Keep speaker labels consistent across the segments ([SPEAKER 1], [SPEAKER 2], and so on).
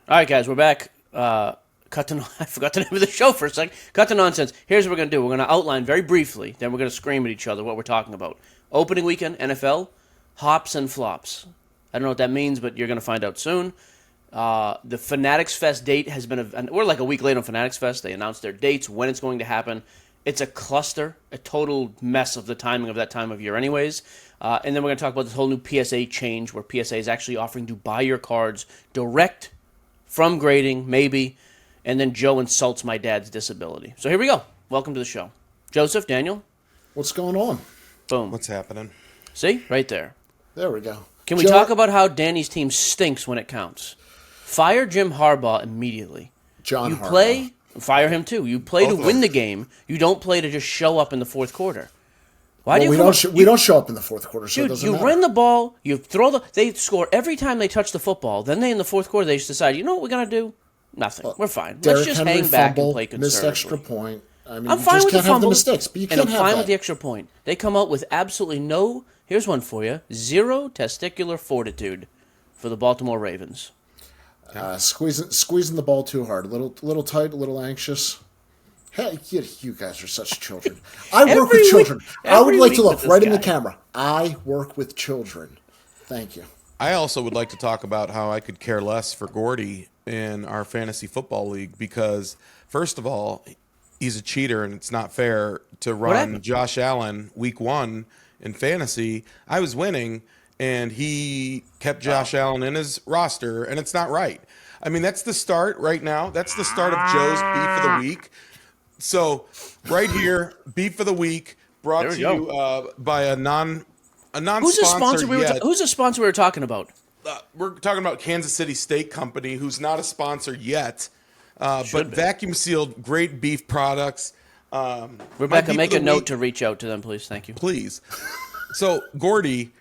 [SPEAKER 1] All right, guys, we're back. I forgot the name of the show for a second. Cut the nonsense. Here's what we're going to do. We're going to outline very briefly, then we're going to scream at each other what we're talking about. Opening weekend, NFL, hops and flops. I don't know what that means, but you're going to find out soon. The Fanatics Fest date has been... we're like a week late on Fanatics Fest. They announced their dates, when it's going to happen. It's a cluster, a total mess of the timing of that time of year anyways. And then we're going to talk about this whole new PSA change where PSA is actually offering to buy your cards direct from grading, maybe, and then Joe insults my dad's disability. So here we go. Welcome to the show. Joseph, Daniel.
[SPEAKER 2] What's going on?
[SPEAKER 1] Boom.
[SPEAKER 3] What's happening?
[SPEAKER 1] See? Right there.
[SPEAKER 2] There we go.
[SPEAKER 1] Can we talk about how Danny's team stinks when it counts? Fire Jim Harbaugh immediately.
[SPEAKER 2] John
[SPEAKER 1] Harbaugh. Fire him too. You play
[SPEAKER 3] Both
[SPEAKER 1] to
[SPEAKER 3] of
[SPEAKER 1] win
[SPEAKER 3] them.
[SPEAKER 1] the game. You don't play to just show up in the fourth quarter. Why
[SPEAKER 2] Well,
[SPEAKER 1] do you
[SPEAKER 2] we don't show up in the fourth quarter, so it
[SPEAKER 1] Dude,
[SPEAKER 2] doesn't
[SPEAKER 1] you
[SPEAKER 2] matter.
[SPEAKER 1] run the ball, you throw they score every time they touch the football. Then they, in the fourth quarter, they just decide, you know what we're going to do? Nothing. We're fine.
[SPEAKER 2] Derrick
[SPEAKER 1] Let's just
[SPEAKER 2] Henry
[SPEAKER 1] hang back
[SPEAKER 2] fumble,
[SPEAKER 1] and play
[SPEAKER 2] missed extra
[SPEAKER 1] conservatively.
[SPEAKER 2] point. I mean,
[SPEAKER 1] I'm
[SPEAKER 2] you
[SPEAKER 1] fine
[SPEAKER 2] just
[SPEAKER 1] with the
[SPEAKER 2] can't have the
[SPEAKER 1] fumble,
[SPEAKER 2] mistakes, but you
[SPEAKER 1] and
[SPEAKER 2] can't
[SPEAKER 1] I'm
[SPEAKER 2] have
[SPEAKER 1] fine
[SPEAKER 2] that.
[SPEAKER 1] with the extra point. They come out with absolutely no, here's one for you, zero testicular fortitude for the Baltimore Ravens.
[SPEAKER 2] Squeezing the ball too hard, a little tight, a little anxious. Hey, you guys are such children. I work
[SPEAKER 1] Every
[SPEAKER 2] with
[SPEAKER 1] week-
[SPEAKER 2] children. I would
[SPEAKER 1] every
[SPEAKER 2] like
[SPEAKER 1] week
[SPEAKER 2] to look
[SPEAKER 1] with this
[SPEAKER 2] right in the
[SPEAKER 1] guy.
[SPEAKER 2] camera. I work with children. Thank you.
[SPEAKER 3] I also would like to talk about how I could care less for Gordy in our fantasy football league because, first of all, he's a cheater and it's not fair to run
[SPEAKER 1] happened?
[SPEAKER 3] Josh Allen week 1 in fantasy. I was winning and he kept Josh Allen in his roster, and it's not right. I mean, that's the start right now. That's the start of Joe's Beef of the Week. So, right here, Beef of the Week, brought
[SPEAKER 1] There we
[SPEAKER 3] to
[SPEAKER 1] go.
[SPEAKER 3] you by a non-sponsor
[SPEAKER 1] Who's the sponsor
[SPEAKER 3] yet.
[SPEAKER 1] who's the sponsor we were talking about?
[SPEAKER 3] We're talking about Kansas City Steak Company, who's not a sponsor yet, but
[SPEAKER 1] be.
[SPEAKER 3] vacuum sealed, great beef products.
[SPEAKER 1] Rebecca, make a note to reach out to them, please. Thank you.
[SPEAKER 3] please. So Gordy,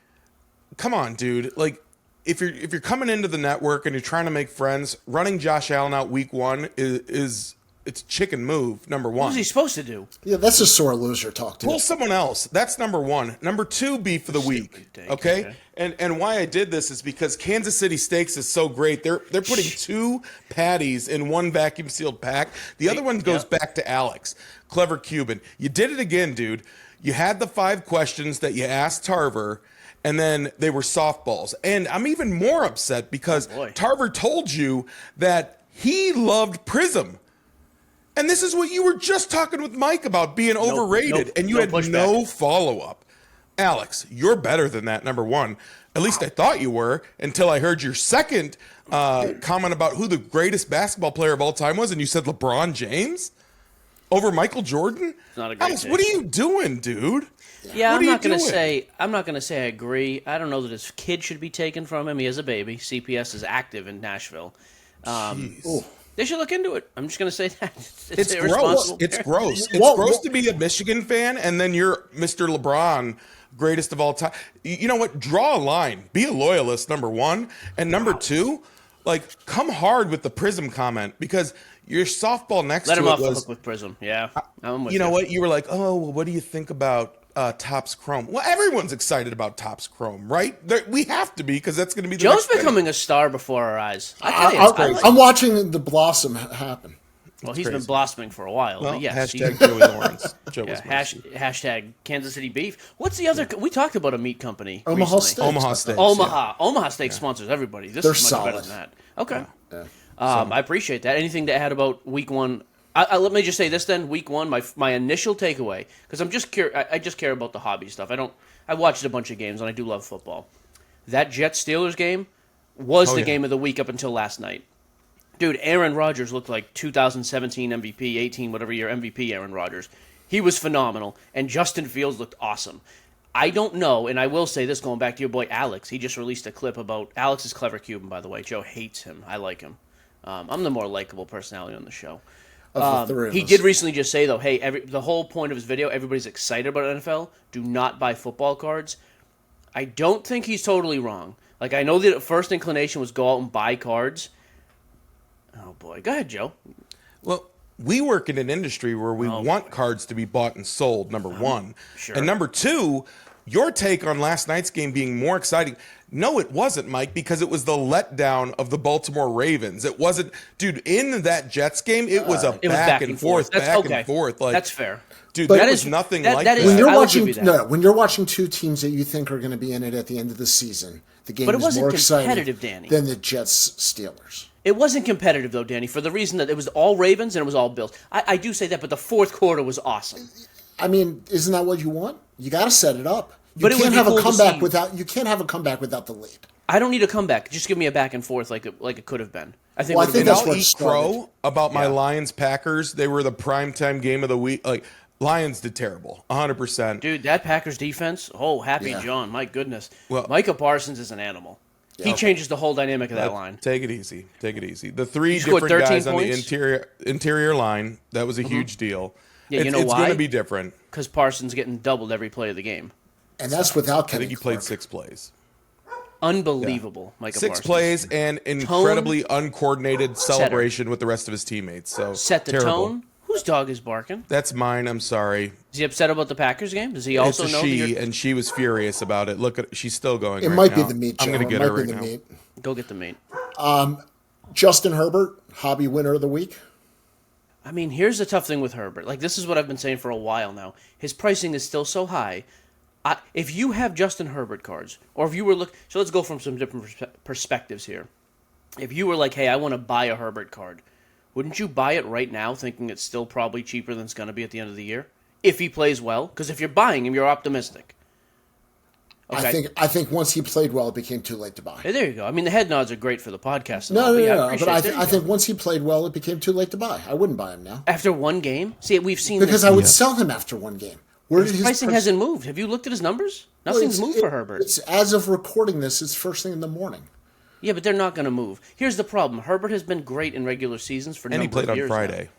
[SPEAKER 3] come on, dude. Like, if you're coming into the network and you're trying to make friends, running Josh Allen out week 1 is it's chicken move. Number
[SPEAKER 1] What
[SPEAKER 3] one.
[SPEAKER 1] was he supposed to do?
[SPEAKER 2] Yeah, that's a sore loser talk to
[SPEAKER 3] Pull
[SPEAKER 2] you.
[SPEAKER 3] someone else. That's number 1. Number 2, beef of the week.
[SPEAKER 1] take,
[SPEAKER 3] Okay?
[SPEAKER 1] okay.
[SPEAKER 3] And why I did this is because Kansas City Steaks is so great. They're putting 2 patties in one vacuum sealed pack. The other one goes back to Alex, Clever Cuban. You did it again, dude. You had the 5 questions that you asked Tarver, and then they were softballs. And I'm even more upset because
[SPEAKER 1] boy.
[SPEAKER 3] Tarver told you that he loved Prism. And this is what you were just talking with Mike about being overrated, and you had
[SPEAKER 1] pushback.
[SPEAKER 3] no follow-up. Alex, you're better than that, number 1. At least I thought you were until I heard your second comment about who the greatest basketball player of all time was, and you said LeBron James over Michael Jordan?
[SPEAKER 1] Not a great
[SPEAKER 3] Alex, what are
[SPEAKER 1] take.
[SPEAKER 3] you doing, dude?
[SPEAKER 1] Yeah,
[SPEAKER 3] What
[SPEAKER 1] I'm
[SPEAKER 3] are you
[SPEAKER 1] not gonna
[SPEAKER 3] doing?
[SPEAKER 1] say I agree. I don't know that his kid should be taken from him. He has a baby. CPS is active in Nashville.
[SPEAKER 3] Jeez.
[SPEAKER 1] They should look into it. I'm just gonna say that.
[SPEAKER 3] It's gross.
[SPEAKER 1] irresponsible.
[SPEAKER 3] It's gross. It's
[SPEAKER 2] What-
[SPEAKER 3] gross
[SPEAKER 2] what-
[SPEAKER 3] to be a Michigan fan and then you're Mr. LeBron, greatest of all time. You know what? Draw a line. Be a loyalist, number 1. And number 2, like, come hard with the Prism comment because your softball next
[SPEAKER 1] Let
[SPEAKER 3] to
[SPEAKER 1] him
[SPEAKER 3] it
[SPEAKER 1] off the
[SPEAKER 3] was,
[SPEAKER 1] hook with Prism. Yeah, I'm with
[SPEAKER 3] you know what? You were like, oh, well, what do you think about Topps Chrome? Well, everyone's excited about Topps Chrome, right? We have to be because that's going to be the
[SPEAKER 1] Joe's
[SPEAKER 3] next thing.
[SPEAKER 1] becoming a star before our eyes. I tell you, I like-
[SPEAKER 2] I'm watching the blossom happen.
[SPEAKER 1] well, he's been blossoming for a while.
[SPEAKER 3] Well,
[SPEAKER 1] but yes,
[SPEAKER 3] hashtag Joey Lawrence. Joe
[SPEAKER 1] yeah,
[SPEAKER 3] Wysmierski.
[SPEAKER 1] hashtag Kansas City beef. What's the other? We talked about a meat company.
[SPEAKER 2] Omaha
[SPEAKER 1] recently.
[SPEAKER 2] Steaks.
[SPEAKER 3] Omaha
[SPEAKER 2] I
[SPEAKER 3] Steaks.
[SPEAKER 2] think.
[SPEAKER 1] Omaha Steak sponsors everybody. This
[SPEAKER 2] They're
[SPEAKER 1] is much better
[SPEAKER 2] solid.
[SPEAKER 1] than that. Okay.
[SPEAKER 2] Yeah.
[SPEAKER 1] I appreciate that. Anything to add about week 1? Let me just say this then. Week 1, my initial takeaway, because I'm just I just care about the hobby stuff. I watched a bunch of games and I do love football. That Jets Steelers game was the game of the week up until last night. Dude, Aaron Rodgers looked like 2017 MVP, 18 whatever year MVP Aaron Rodgers. He was phenomenal, and Justin Fields looked awesome. I don't know, and I will say this going back to your boy Alex. He just released a clip about Alex is Clever Cuban, by the way. Joe hates him. I like him. I'm the more likable personality on the show.
[SPEAKER 2] Of the three of
[SPEAKER 1] He
[SPEAKER 2] us.
[SPEAKER 1] did recently just say, though, hey, the whole point of his video, everybody's excited about NFL. Do not buy football cards. I don't think he's totally wrong. Like, I know the first inclination was go out and buy cards. Oh, boy. Go ahead, Joe.
[SPEAKER 3] Well, we work in an industry where we want cards to be bought and sold, number 1.
[SPEAKER 1] Sure.
[SPEAKER 3] And number 2, your take on last night's game being more exciting. No, it wasn't, Mike, because it was the letdown of the Baltimore Ravens. It wasn't, dude, in that Jets game, it was back and forth. Like,
[SPEAKER 1] that's fair.
[SPEAKER 3] Dude, that is nothing like that.
[SPEAKER 2] When you're watching two teams that you think are going to be in it at the end of the season, the game is more exciting than the Jets-Steelers.
[SPEAKER 1] It wasn't competitive, though, Danny, for the reason that it was all Ravens and it was all Bills. I do say that, but the fourth quarter was awesome.
[SPEAKER 2] I mean, isn't that what you want? You got to set it up.
[SPEAKER 1] You can't have a comeback
[SPEAKER 2] without the lead.
[SPEAKER 1] I don't need a comeback. Just give me a back and forth like it could have been. I think
[SPEAKER 2] that's
[SPEAKER 3] what crow about my Lions Packers. They were the primetime game of the week. Like, Lions did terrible, 100%.
[SPEAKER 1] Dude, that Packers defense. Oh, happy John, my goodness.
[SPEAKER 3] Well,
[SPEAKER 1] Micah Parsons is an animal. He changes the whole dynamic of that line.
[SPEAKER 3] Take it easy. The three different guys on the interior line, that was a huge deal.
[SPEAKER 1] Yeah, you know
[SPEAKER 3] it's
[SPEAKER 1] why?
[SPEAKER 3] It's going to be different.
[SPEAKER 1] Because Parsons getting doubled every play of the game.
[SPEAKER 2] And that's without Kenny
[SPEAKER 3] I think he played 6 plays.
[SPEAKER 1] Unbelievable, Micah Parsons.
[SPEAKER 3] 6 plays and incredibly uncoordinated celebration with the rest of his teammates. So
[SPEAKER 1] set the tone. Whose dog is barking?
[SPEAKER 3] That's mine. I'm sorry.
[SPEAKER 1] Is he upset about the Packers game? Does he also know?
[SPEAKER 3] And she was furious about it. Look, she's still going.
[SPEAKER 2] It might be the meat.
[SPEAKER 3] I'm going to get her right now.
[SPEAKER 2] Meat.
[SPEAKER 1] Go get the meat.
[SPEAKER 2] Justin Herbert, hobby winner of the week.
[SPEAKER 1] I mean, here's the tough thing with Herbert. Like, this is what I've been saying for a while now. His pricing is still so high. If you have Justin Herbert cards, or if you were so let's go from some different perspectives here. If you were like, hey, I want to buy a Herbert card, wouldn't you buy it right now thinking it's still probably cheaper than it's going to be at the end of the year? If he plays well? Because if you're buying him, you're optimistic. Okay.
[SPEAKER 2] I think once he played well, it became too late to buy.
[SPEAKER 1] Hey, there you go. I mean, the head nods are great for the podcast.
[SPEAKER 2] No. But I think once he played well, it became too late to buy. I wouldn't buy him now.
[SPEAKER 1] After one game? See, we've seen
[SPEAKER 2] because I would sell him after one game.
[SPEAKER 1] His pricing hasn't moved. Have you looked at his numbers? Nothing's moved for Herbert.
[SPEAKER 2] It's, as of recording this, it's first thing in the morning.
[SPEAKER 1] Yeah, but they're not going to move. Here's the problem. Herbert has been great in regular seasons for a number of years.
[SPEAKER 3] And he played on Friday.
[SPEAKER 1] Now.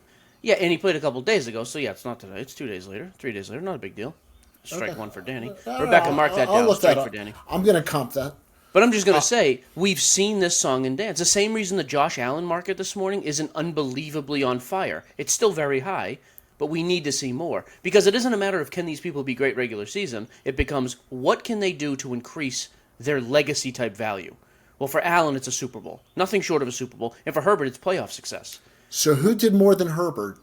[SPEAKER 1] Yeah, and he played a couple days ago, so yeah, it's not today. It's 2 days later, 3 days later. Not a big deal. Strike one for Danny. Rebecca, mark that down. Strike for Danny.
[SPEAKER 2] I'm going to comp that.
[SPEAKER 1] But I'm just going to say, we've seen this song and dance. The same reason the Josh Allen market this morning isn't unbelievably on fire. It's still very high, but we need to see more. Because it isn't a matter of can these people be great regular season. It becomes what can they do to increase their legacy-type value. Well, for Allen, it's a Super Bowl. Nothing short of a Super Bowl. And for Herbert, it's playoff success.
[SPEAKER 2] So who did more than Herbert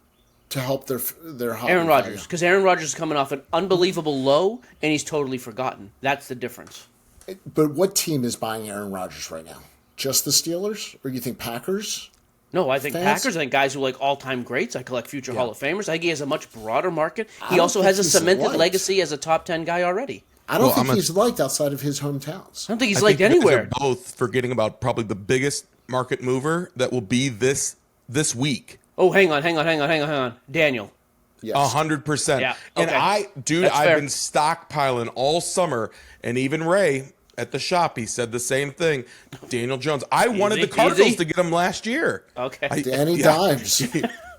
[SPEAKER 2] to help their hobby
[SPEAKER 1] Aaron Rodgers. Because Aaron Rodgers is coming off an unbelievable low, and he's totally forgotten. That's the difference.
[SPEAKER 2] But what team is buying Aaron Rodgers right now? Just the Steelers? Or you think Packers?
[SPEAKER 1] No, I think Packers. I think guys who like all-time greats. I collect future Hall of Famers. I think he has a much broader market. He also has a cemented legacy as a top 10 guy already.
[SPEAKER 2] I don't think he's liked outside of his hometowns.
[SPEAKER 1] I don't think he's liked anywhere.
[SPEAKER 3] Both forgetting about probably the biggest market mover that will be this week.
[SPEAKER 1] Oh, hang on. Daniel.
[SPEAKER 2] Yes.
[SPEAKER 3] 100%.
[SPEAKER 1] Yeah.
[SPEAKER 3] And
[SPEAKER 1] okay.
[SPEAKER 3] I've been stockpiling all summer, and even Ray at the shop, he said the same thing. Daniel Jones. I wanted the Cardinals to get him last year.
[SPEAKER 1] Okay.
[SPEAKER 2] Danny Dimes.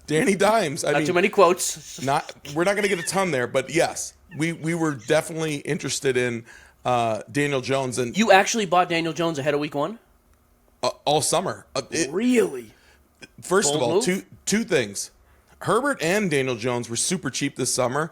[SPEAKER 3] Danny Dimes.
[SPEAKER 1] Not too many quotes.
[SPEAKER 3] We're not going to get a ton there, but yes, we were definitely interested in Daniel Jones. And
[SPEAKER 1] you actually bought Daniel Jones ahead of week 1?
[SPEAKER 3] All summer.
[SPEAKER 1] Really?
[SPEAKER 3] First of all, two things. Herbert and Daniel Jones were super cheap this summer,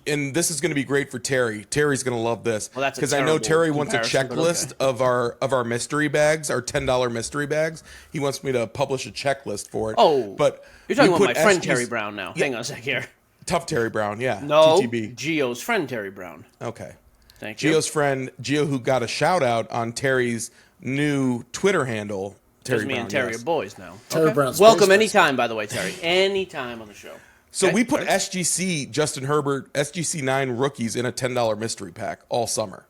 [SPEAKER 3] and this is going to be great for Terry. Terry's going to love this because I know Terry wants a checklist of our mystery bags, our $10 mystery bags. He wants me to publish a checklist for it.
[SPEAKER 1] Oh,
[SPEAKER 3] but
[SPEAKER 1] you're talking about my friend Terry Brown now. Yeah. Hang on a sec here.
[SPEAKER 3] Tough Terry Brown, yeah.
[SPEAKER 1] No,
[SPEAKER 3] TTB.
[SPEAKER 1] Gio's friend Terry Brown.
[SPEAKER 3] Okay.
[SPEAKER 1] Thank you.
[SPEAKER 3] Gio's friend Gio, who got a shout out on Terry's new Twitter handle.
[SPEAKER 1] Because me and Terry are boys now.
[SPEAKER 2] Terry Brown's
[SPEAKER 1] welcome anytime, by the way, Terry. Anytime on the show.
[SPEAKER 3] So we put SGC, Justin Herbert, SGC 9 rookies in a $10 mystery pack all summer.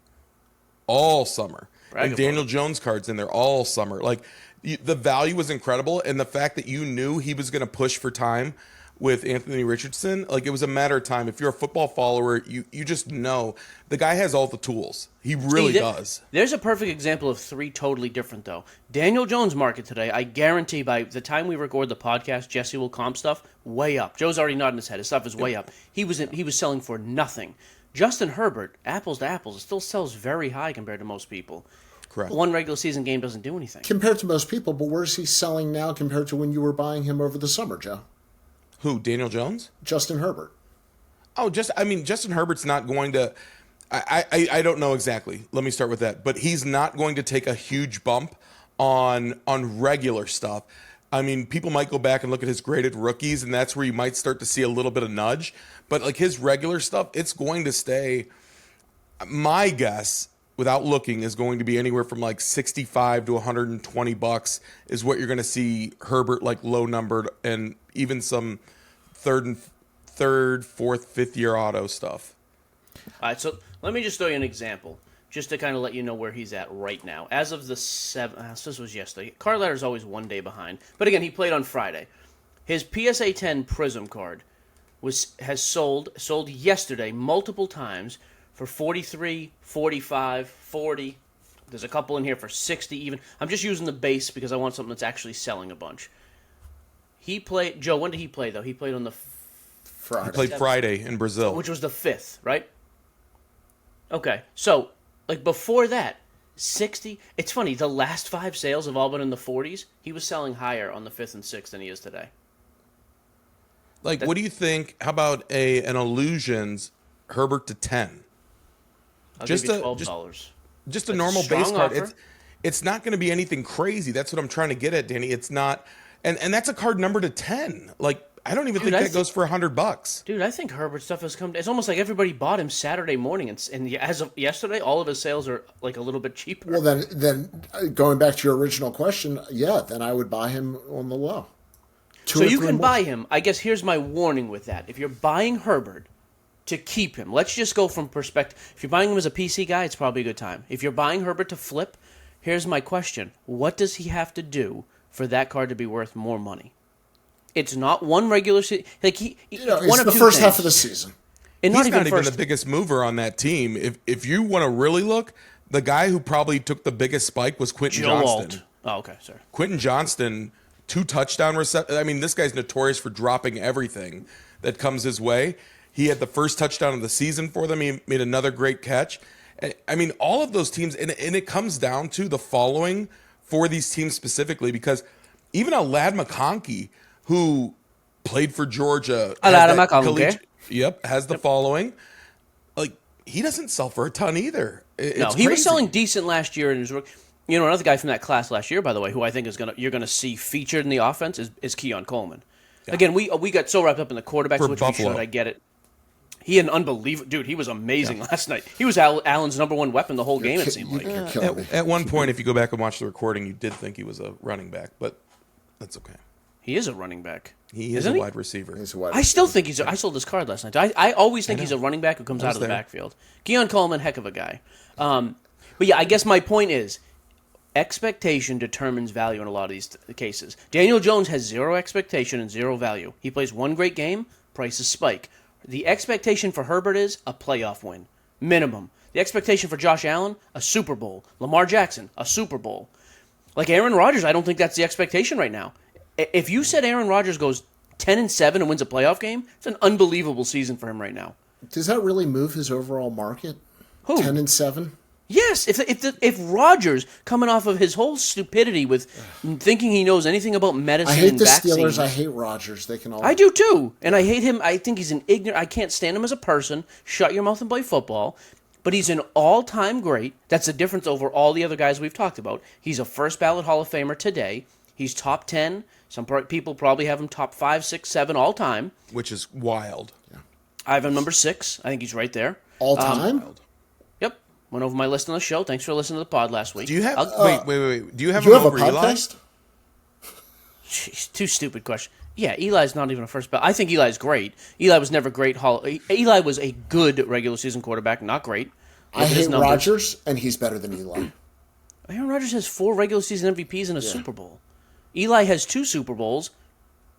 [SPEAKER 3] All summer. And Daniel Jones cards in there all summer. Like, the value was incredible, and the fact that you knew he was going to push for time with Anthony Richardson, like, it was a matter of time. If you're a football follower, you just know the guy has all the tools. He really does. There's
[SPEAKER 1] a perfect example of 3 totally different, though. Daniel Jones market today, I guarantee by the time we record the podcast, Jesse will comp stuff way up. Joe's already nodding his head. His stuff is way up. He was selling for nothing. Justin Herbert, apples to apples, it still sells very high compared to most people.
[SPEAKER 3] Correct.
[SPEAKER 1] One regular season game doesn't do anything.
[SPEAKER 2] Compared to most people, but where's he selling now compared to when you were buying him over the summer, Joe?
[SPEAKER 3] Who, Daniel Jones?
[SPEAKER 2] Justin Herbert.
[SPEAKER 3] Justin Herbert's not going to. I don't know exactly. Let me start with that. But he's not going to take a huge bump on regular stuff. I mean, people might go back and look at his graded rookies, and that's where you might start to see a little bit of nudge. But like his regular stuff, it's going to stay. My guess, without looking, is going to be anywhere from like $65 to $120 is what you're going to see Herbert like low numbered, and even some third, fourth, fifth year auto stuff.
[SPEAKER 1] All right, so let me just throw you an example, just to kind of let you know where he's at right now. As of the 7th, this was yesterday. Card Ladder's always one day behind. But again, he played on Friday. His PSA 10 Prism card has sold yesterday multiple times for 43, 45, 40. There's a couple in here for 60 even. I'm just using the base because I want something that's actually selling a bunch. He played, Joe, when did he play, though? He played on the
[SPEAKER 3] Friday. He played Friday in Brazil.
[SPEAKER 1] Which was the 5th, right? Okay, so, like, before that, 60, it's funny, the last 5 sales have all been in the 40s. He was selling higher on the 5th and 6th than he is today.
[SPEAKER 3] Like, what do you think? How about an Illusions Herbert to 10?
[SPEAKER 1] I'll give you $12.
[SPEAKER 3] Just a normal base card. It's not going to be anything crazy. That's what I'm trying to get at, Danny. It's not, and that's a card numbered to 10. Like, I don't even think that goes for $100.
[SPEAKER 1] Dude, I think Herbert stuff has come. It's almost like everybody bought him Saturday morning, and as of yesterday, all of his sales are like a little bit cheaper.
[SPEAKER 2] Well, then going back to your original question, yeah, then I would buy him on the low.
[SPEAKER 1] So you can buy him. I guess here's my warning with that: if you're buying Herbert to keep him, let's just go from perspective. If you're buying him as a PC guy, it's probably a good time. If you're buying Herbert to flip, here's my question: what does he have to do for that card to be worth more money? It's not one regular season. Like
[SPEAKER 2] it's the first half of the season.
[SPEAKER 3] And he's not even the biggest mover on that team. If you want to really look, the guy who probably took the biggest spike was Quentin Johnston.
[SPEAKER 1] Oh, okay, sorry.
[SPEAKER 3] Quentin Johnston, 2 touchdown receptions. I mean, this guy's notorious for dropping everything that comes his way. He had the first touchdown of the season for them. He made another great catch. I mean, all of those teams, and it comes down to the following for these teams specifically, because even a Ladd McConkey, who played for Georgia, has the following. Like, he doesn't sell for a ton either. It's
[SPEAKER 1] he was selling decent last year in his rookie. You know, another guy from that class last year, by the way, who I think you're gonna see featured in the offense is Keon Coleman. Yeah. Again, we got so wrapped up in the quarterbacks, which Buffalo. We should. I get it. He had an unbelievable dude. He was amazing last night. He was Allen's number one weapon the whole game. It seemed like.
[SPEAKER 3] At one point, if you go back and watch the recording, you did think he was a running back, but that's okay.
[SPEAKER 1] He is a running back.
[SPEAKER 3] He is a wide receiver.
[SPEAKER 1] I still think he's. I sold this card last night. I always think he's a running back who comes out of the backfield. Keon Coleman, heck of a guy. But yeah, I guess my point is, expectation determines value in a lot of these cases. Daniel Jones has 0 expectation and 0 value. He plays one great game, prices spike. The expectation for Herbert is a playoff win, minimum. The expectation for Josh Allen, a Super Bowl. Lamar Jackson, a Super Bowl. Like Aaron Rodgers, I don't think that's the expectation right now. If you said Aaron Rodgers goes 10-7 and wins a playoff game, it's an unbelievable season for him right now.
[SPEAKER 2] Does that really move his overall market?
[SPEAKER 1] Who?
[SPEAKER 2] 10-7?
[SPEAKER 1] Yes. If Rodgers, coming off of his whole stupidity with thinking he knows anything about medicine,
[SPEAKER 2] I hate
[SPEAKER 1] and
[SPEAKER 2] the
[SPEAKER 1] vaccines,
[SPEAKER 2] Steelers. I hate Rodgers. They can all.
[SPEAKER 1] I do too, and I hate him. I think he's an ignorant. I can't stand him as a person. Shut your mouth and play football. But he's an all-time great. That's the difference over all the other guys we've talked about. He's a first ballot Hall of Famer today. He's top 10. Some people probably have him top 5, 6, 7 all time.
[SPEAKER 3] Which is wild.
[SPEAKER 2] Yeah.
[SPEAKER 1] I have him number 6. I think he's right there.
[SPEAKER 2] All time?
[SPEAKER 1] Yep. Went over my list on the show. Thanks for listening to the pod last week.
[SPEAKER 3] Do you have... wait. Do you have
[SPEAKER 2] him
[SPEAKER 3] over
[SPEAKER 2] a
[SPEAKER 3] Eli?
[SPEAKER 2] podcast?
[SPEAKER 1] Jeez, too stupid question. Yeah, Eli's not even a first ballot. I think Eli's great. Eli was never great. Eli was a good regular season quarterback, not great.
[SPEAKER 2] I hate Rodgers, and he's better than Eli.
[SPEAKER 1] Aaron Rodgers has 4 regular season MVPs and a Super Bowl. Eli has 2 Super Bowls,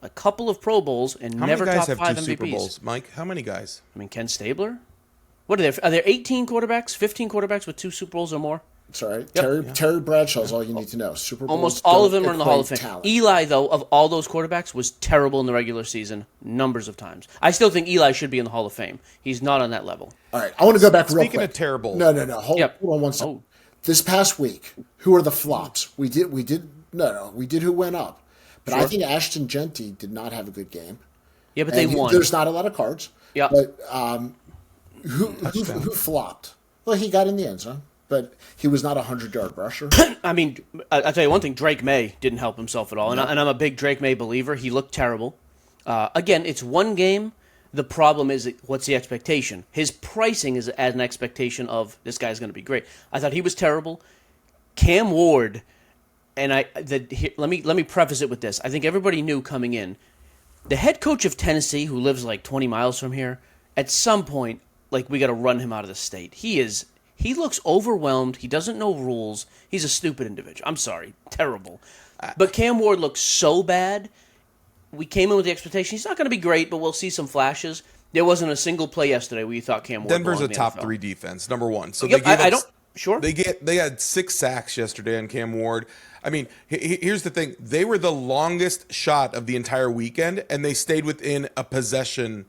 [SPEAKER 1] a couple of Pro Bowls, and never top 5 MVPs. How many guys have 2 Super Bowls,
[SPEAKER 3] Mike? How many guys?
[SPEAKER 1] I mean, Ken Stabler? What are there 18 quarterbacks, 15 quarterbacks with 2 Super Bowls or more?
[SPEAKER 2] That's all right. Yep. Terry Bradshaw's all you need to know. Super Bowls.
[SPEAKER 1] Almost all of them are in the Hall of Fame.
[SPEAKER 2] Talent.
[SPEAKER 1] Eli, though, of all those quarterbacks, was terrible in the regular season numbers of times. I still think Eli should be in the Hall of Fame. He's not on that level.
[SPEAKER 2] All right. I want to go back real quick.
[SPEAKER 3] Speaking of terrible.
[SPEAKER 2] No. Hold on one second. This past week, who are the flops? We did who went up. But sure. I think Ashton Genty did not have a good game.
[SPEAKER 1] Yeah, but they won.
[SPEAKER 2] There's not a lot of cards.
[SPEAKER 1] Yeah.
[SPEAKER 2] But who flopped? Well, he got in the end zone, but he was not a 100-yard rusher.
[SPEAKER 1] I mean, I'll tell you one thing. Drake May didn't help himself at all, and I'm a big Drake May believer. He looked terrible. Again, it's one game. The problem is, what's the expectation? His pricing is at an expectation of this guy's going to be great. I thought he was terrible. Cam Ward, and let me preface it with this. I think everybody knew coming in, the head coach of Tennessee, who lives like 20 miles from here, at some point, like, we got to run him out of the state. He looks overwhelmed. He doesn't know rules. He's a stupid individual. I'm sorry. Terrible. But Cam Ward looks so bad. We came in with the expectation he's not going to be great, but we'll see some flashes. There wasn't a single play yesterday where you thought Cam Ward
[SPEAKER 3] Denver's
[SPEAKER 1] belonged
[SPEAKER 3] a
[SPEAKER 1] in the
[SPEAKER 3] top
[SPEAKER 1] NFL.
[SPEAKER 3] 3 defense, number one. So
[SPEAKER 1] Yep,
[SPEAKER 3] they gave
[SPEAKER 1] I
[SPEAKER 3] up,
[SPEAKER 1] don't. Sure.
[SPEAKER 3] They had 6 sacks yesterday on Cam Ward. I mean, here's the thing. They were the longest shot of the entire weekend, and they stayed within a possession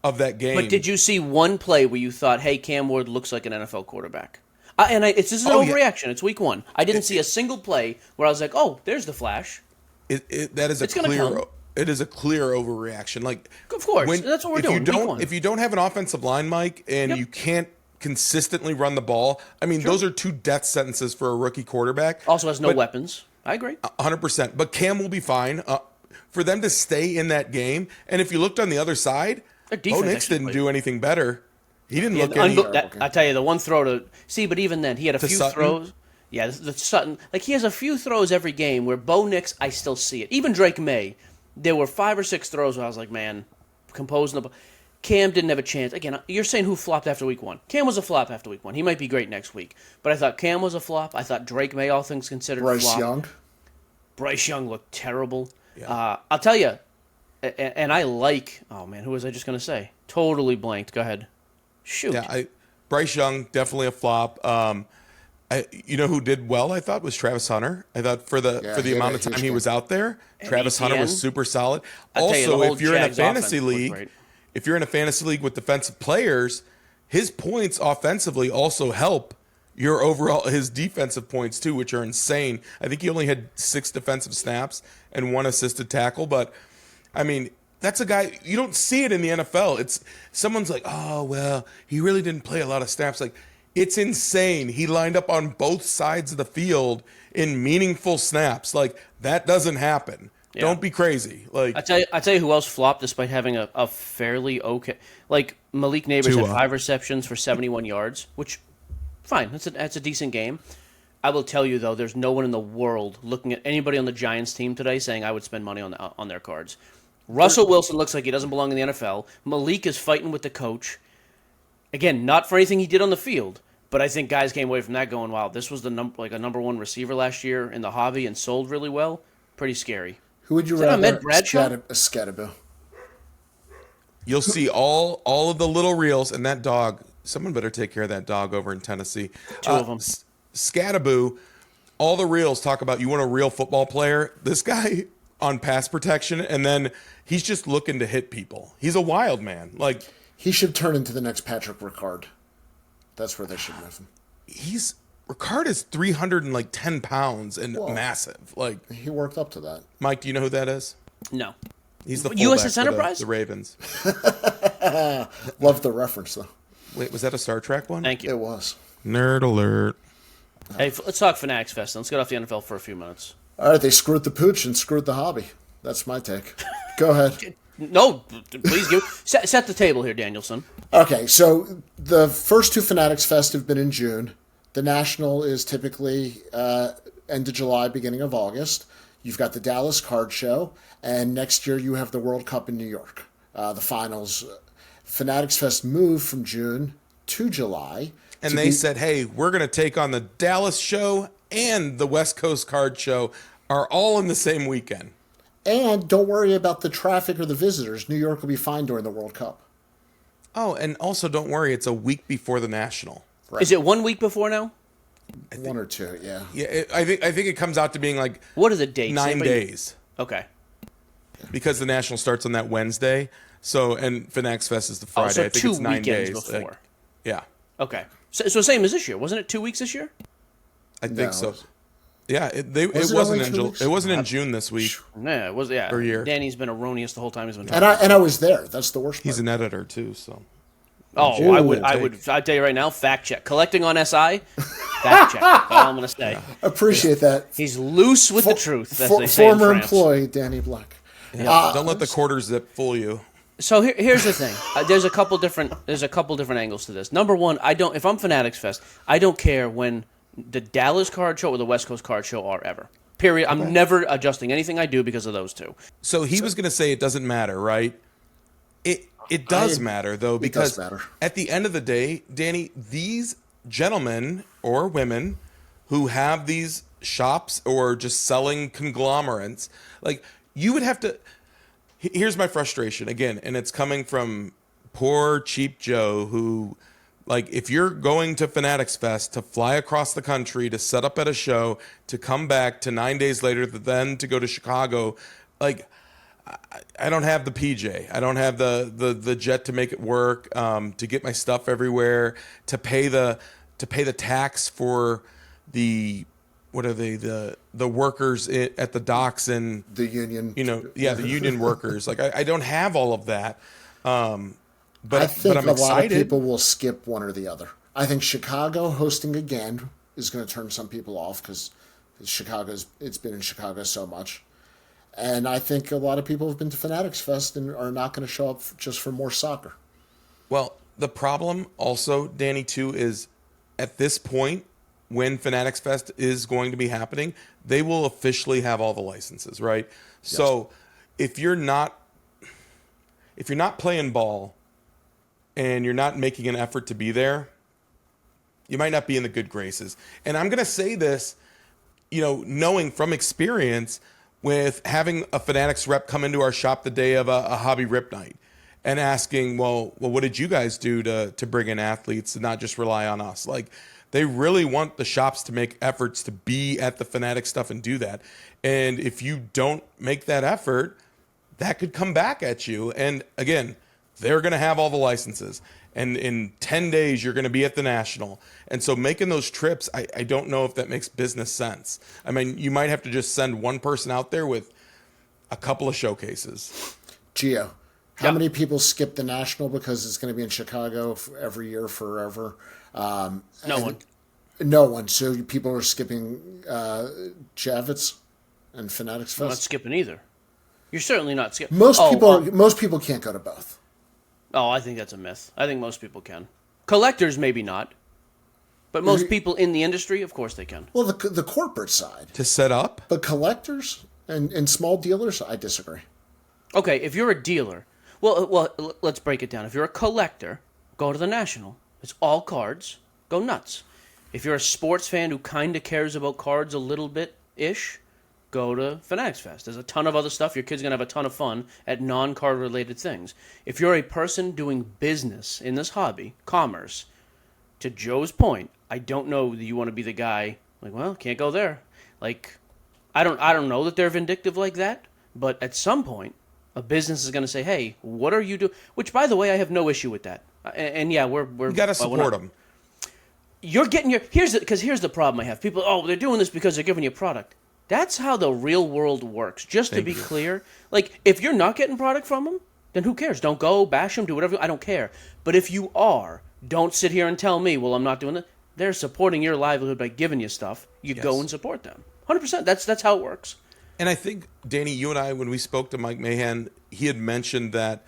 [SPEAKER 3] of that game.
[SPEAKER 1] But did you see one play where you thought, hey, Cam Ward looks like an NFL quarterback? This is an overreaction. Yeah. It's week 1. I didn't see a single play where I was like, oh, there's the flash.
[SPEAKER 3] That is a clear. It is a clear overreaction. Like,
[SPEAKER 1] of course, that's what we're doing.
[SPEAKER 3] If you don't have an offensive line, Mike, and you can't consistently run the ball, I mean, those are 2 death sentences for a rookie quarterback.
[SPEAKER 1] Also has no weapons. I agree.
[SPEAKER 3] 100%. But Cam will be fine. For them to stay in that game, and if you looked on the other side, Bo Nix didn't do anything better. He didn't look any.
[SPEAKER 1] I tell you, the one throw to see, but even then, he had a few throws. Yeah, the Sutton, like, he has a few throws every game where Bo Nix, I still see it. Even Drake May, there were 5 or 6 throws where I was like, man, composing the. Cam didn't have a chance. Again, you're saying who flopped after week 1. Cam was a flop after week 1. He might be great next week, but I thought Cam was a flop. I thought Drake May, all things considered, Bryce Young looked terrible. Yeah. I'll tell you, and I like. Oh man, who was I just going to say? Totally blanked. Go ahead. Shoot.
[SPEAKER 3] Yeah, Bryce Young, definitely a flop. You know who did well, I thought, was Travis Hunter. I thought for the amount of time he was out there, Travis Hunter was super solid. Also, if you're in a fantasy league, with defensive players, his points offensively also help his defensive points too, which are insane. I think he only had 6 defensive snaps and 1 assisted tackle, but I mean, that's a guy, you don't see it in the NFL. It's someone's like, oh, well, he really didn't play a lot of snaps. Like, it's insane. He lined up on both sides of the field in meaningful snaps. Like, that doesn't happen. Yeah. Don't be crazy. Like,
[SPEAKER 1] I tell you who else flopped despite having a fairly okay. Like, Malik Neighbors had 5 receptions for 71 yards, which, fine, that's a decent game. I will tell you, though, there's no one in the world looking at anybody on the Giants team today saying I would spend money on their cards. Russell Wilson looks like he doesn't belong in the NFL. Malik is fighting with the coach. Again, not for anything he did on the field, but I think guys came away from that going, wow, this was a number 1 receiver last year in the hobby and sold really well. Pretty scary.
[SPEAKER 2] Who would you rather? Ahmed Bradshaw? Scatterbill.
[SPEAKER 3] You'll see all of the little reels, and that dog, someone better take care of that dog over in Tennessee.
[SPEAKER 1] 2 of them.
[SPEAKER 3] Scatterboo, all the reels talk about you want a real football player. This guy on pass protection, and then he's just looking to hit people. He's a wild man. Like,
[SPEAKER 2] he should turn into the next Patrick Ricard. That's where they should move him.
[SPEAKER 3] Ricard is 310 pounds and massive. Like,
[SPEAKER 2] he worked up to that.
[SPEAKER 3] Mike, do you know who that is?
[SPEAKER 1] No.
[SPEAKER 3] He's the fullback
[SPEAKER 1] USS Enterprise?
[SPEAKER 3] The Ravens.
[SPEAKER 2] Love the reference, though.
[SPEAKER 3] Wait, was that a Star Trek one?
[SPEAKER 1] Thank you.
[SPEAKER 2] It was.
[SPEAKER 3] Nerd alert.
[SPEAKER 1] Hey, let's talk Fanatics Fest. Let's get off the NFL for a few minutes.
[SPEAKER 2] All right, they screwed the pooch and screwed the hobby. That's my take. Go ahead.
[SPEAKER 1] No, please set the table here, Danielson.
[SPEAKER 2] Okay, so the first 2 Fanatics Fest have been in June. The National is typically end of July, beginning of August. You've got the Dallas Card Show, and next year you have the World Cup in New York. The finals. Fanatics Fest moved from June to July.
[SPEAKER 3] And they said, hey, we're going to take on the Dallas show and the West Coast Card Show are all in the same weekend.
[SPEAKER 2] And don't worry about the traffic or the visitors. New York will be fine during the World Cup.
[SPEAKER 3] Oh, and also don't worry, it's a week before the National.
[SPEAKER 1] Right. Is it 1 week before now?
[SPEAKER 2] 1 or 2, yeah.
[SPEAKER 3] Yeah, I think it comes out to being like
[SPEAKER 1] what are the dates?
[SPEAKER 3] 9 days.
[SPEAKER 1] Okay.
[SPEAKER 3] Because the National starts on that Wednesday, and Fanatics Fest is the Friday.
[SPEAKER 1] So
[SPEAKER 3] I think
[SPEAKER 1] 2
[SPEAKER 3] it's 9
[SPEAKER 1] weekends
[SPEAKER 3] days.
[SPEAKER 1] before.
[SPEAKER 3] Yeah.
[SPEAKER 1] Okay. So same as this year, wasn't it? 2 weeks this year?
[SPEAKER 3] I think so. Yeah, it wasn't in June this week.
[SPEAKER 1] No, it was. Yeah,
[SPEAKER 3] or year.
[SPEAKER 1] Danny's been erroneous the whole time he's been talking.
[SPEAKER 2] And I was there. That's the worst part.
[SPEAKER 3] He's an editor too, so
[SPEAKER 1] Oh, I'd tell you right now, fact check. Collecting on SI, fact check. That's all I'm going to say.
[SPEAKER 2] Appreciate that.
[SPEAKER 1] He's loose with the truth, as they say in
[SPEAKER 2] Former
[SPEAKER 1] France.
[SPEAKER 2] employee, Danny Black.
[SPEAKER 3] Yeah, don't let the quarter zip fool you.
[SPEAKER 1] So here's the thing. There's a couple different angles to this. Number one, if I'm Fanatics Fest, I don't care when the Dallas card show or the West Coast card show are ever. Period. I'm never adjusting anything I do because of those two.
[SPEAKER 3] So he was going to say it doesn't matter, right? It does matter, though, because at the end of the day, Danny, these gentlemen or women who have these shops or just selling conglomerates, like, you would have to... Here's my frustration, again, and it's coming from poor, cheap Joe who, like, if you're going to Fanatics Fest to fly across the country to set up at a show, to come back to 9 days later, then to go to Chicago, like... I don't have the PJ. I don't have the jet to make it work. To get my stuff everywhere. To pay the tax for the the workers at the docks and
[SPEAKER 2] the union.
[SPEAKER 3] The union workers. Like I don't have all of that. But
[SPEAKER 2] I think
[SPEAKER 3] I'm
[SPEAKER 2] a
[SPEAKER 3] excited.
[SPEAKER 2] lot of people will skip one or the other. I think Chicago hosting again is going to turn some people off because it's been in Chicago so much. And I think a lot of people have been to Fanatics Fest and are not going to show up just for more soccer.
[SPEAKER 3] Well, the problem also, Danny, too, is at this point, when Fanatics Fest is going to be happening, they will officially have all the licenses, right? Yes. So if you're not playing ball and you're not making an effort to be there, you might not be in the good graces. And I'm going to say this, knowing from experience with having a Fanatics rep come into our shop the day of a hobby rip night and asking, well, what did you guys do to bring in athletes and not just rely on us? Like, they really want the shops to make efforts to be at the Fanatics stuff and do that. And if you don't make that effort, that could come back at you. And again, they're going to have all the licenses. And in 10 days, you're going to be at the National. And so making those trips, I don't know if that makes business sense. I mean, you might have to just send one person out there with a couple of showcases.
[SPEAKER 2] Gio, how many people skip the National because it's going to be in Chicago every year forever?
[SPEAKER 1] No one.
[SPEAKER 2] No one. So people are skipping Javits and Fanatics Fest?
[SPEAKER 1] I'm not skipping either. You're certainly not skipping.
[SPEAKER 2] Most people can't go to both.
[SPEAKER 1] Oh, I think that's a myth. I think most people can. Collectors, maybe not. But most people in the industry, of course they can.
[SPEAKER 2] Well, the corporate side.
[SPEAKER 3] To set up?
[SPEAKER 2] But collectors and small dealers, I disagree.
[SPEAKER 1] Okay, if you're a dealer, well, let's break it down. If you're a collector, go to the National. It's all cards. Go nuts. If you're a sports fan who kind of cares about cards a little bit-ish, go to Fanatics Fest. There's a ton of other stuff. Your kid's going to have a ton of fun at non-card related things. If you're a person doing business in this hobby, commerce, to Joe's point, I don't know that you want to be the guy like, well, can't go there. Like, I don't know that they're vindictive like that, but at some point, a business is going to say, hey, what are you doing? Which, by the way, I have no issue with that. And yeah, we're
[SPEAKER 3] you got to support them.
[SPEAKER 1] You're getting here's the problem I have. People, they're doing this because they're giving you product. That's how the real world works. Just to be clear, like, if you're not getting product from them, then who cares? Don't go, bash them, do whatever. I don't care. But if you are, don't sit here and tell me, well, I'm not doing it. They're supporting your livelihood by giving you stuff. You go and support them. 100%. That's how it works.
[SPEAKER 3] And I think, Danny, you and I, when we spoke to Mike Mahan, he had mentioned that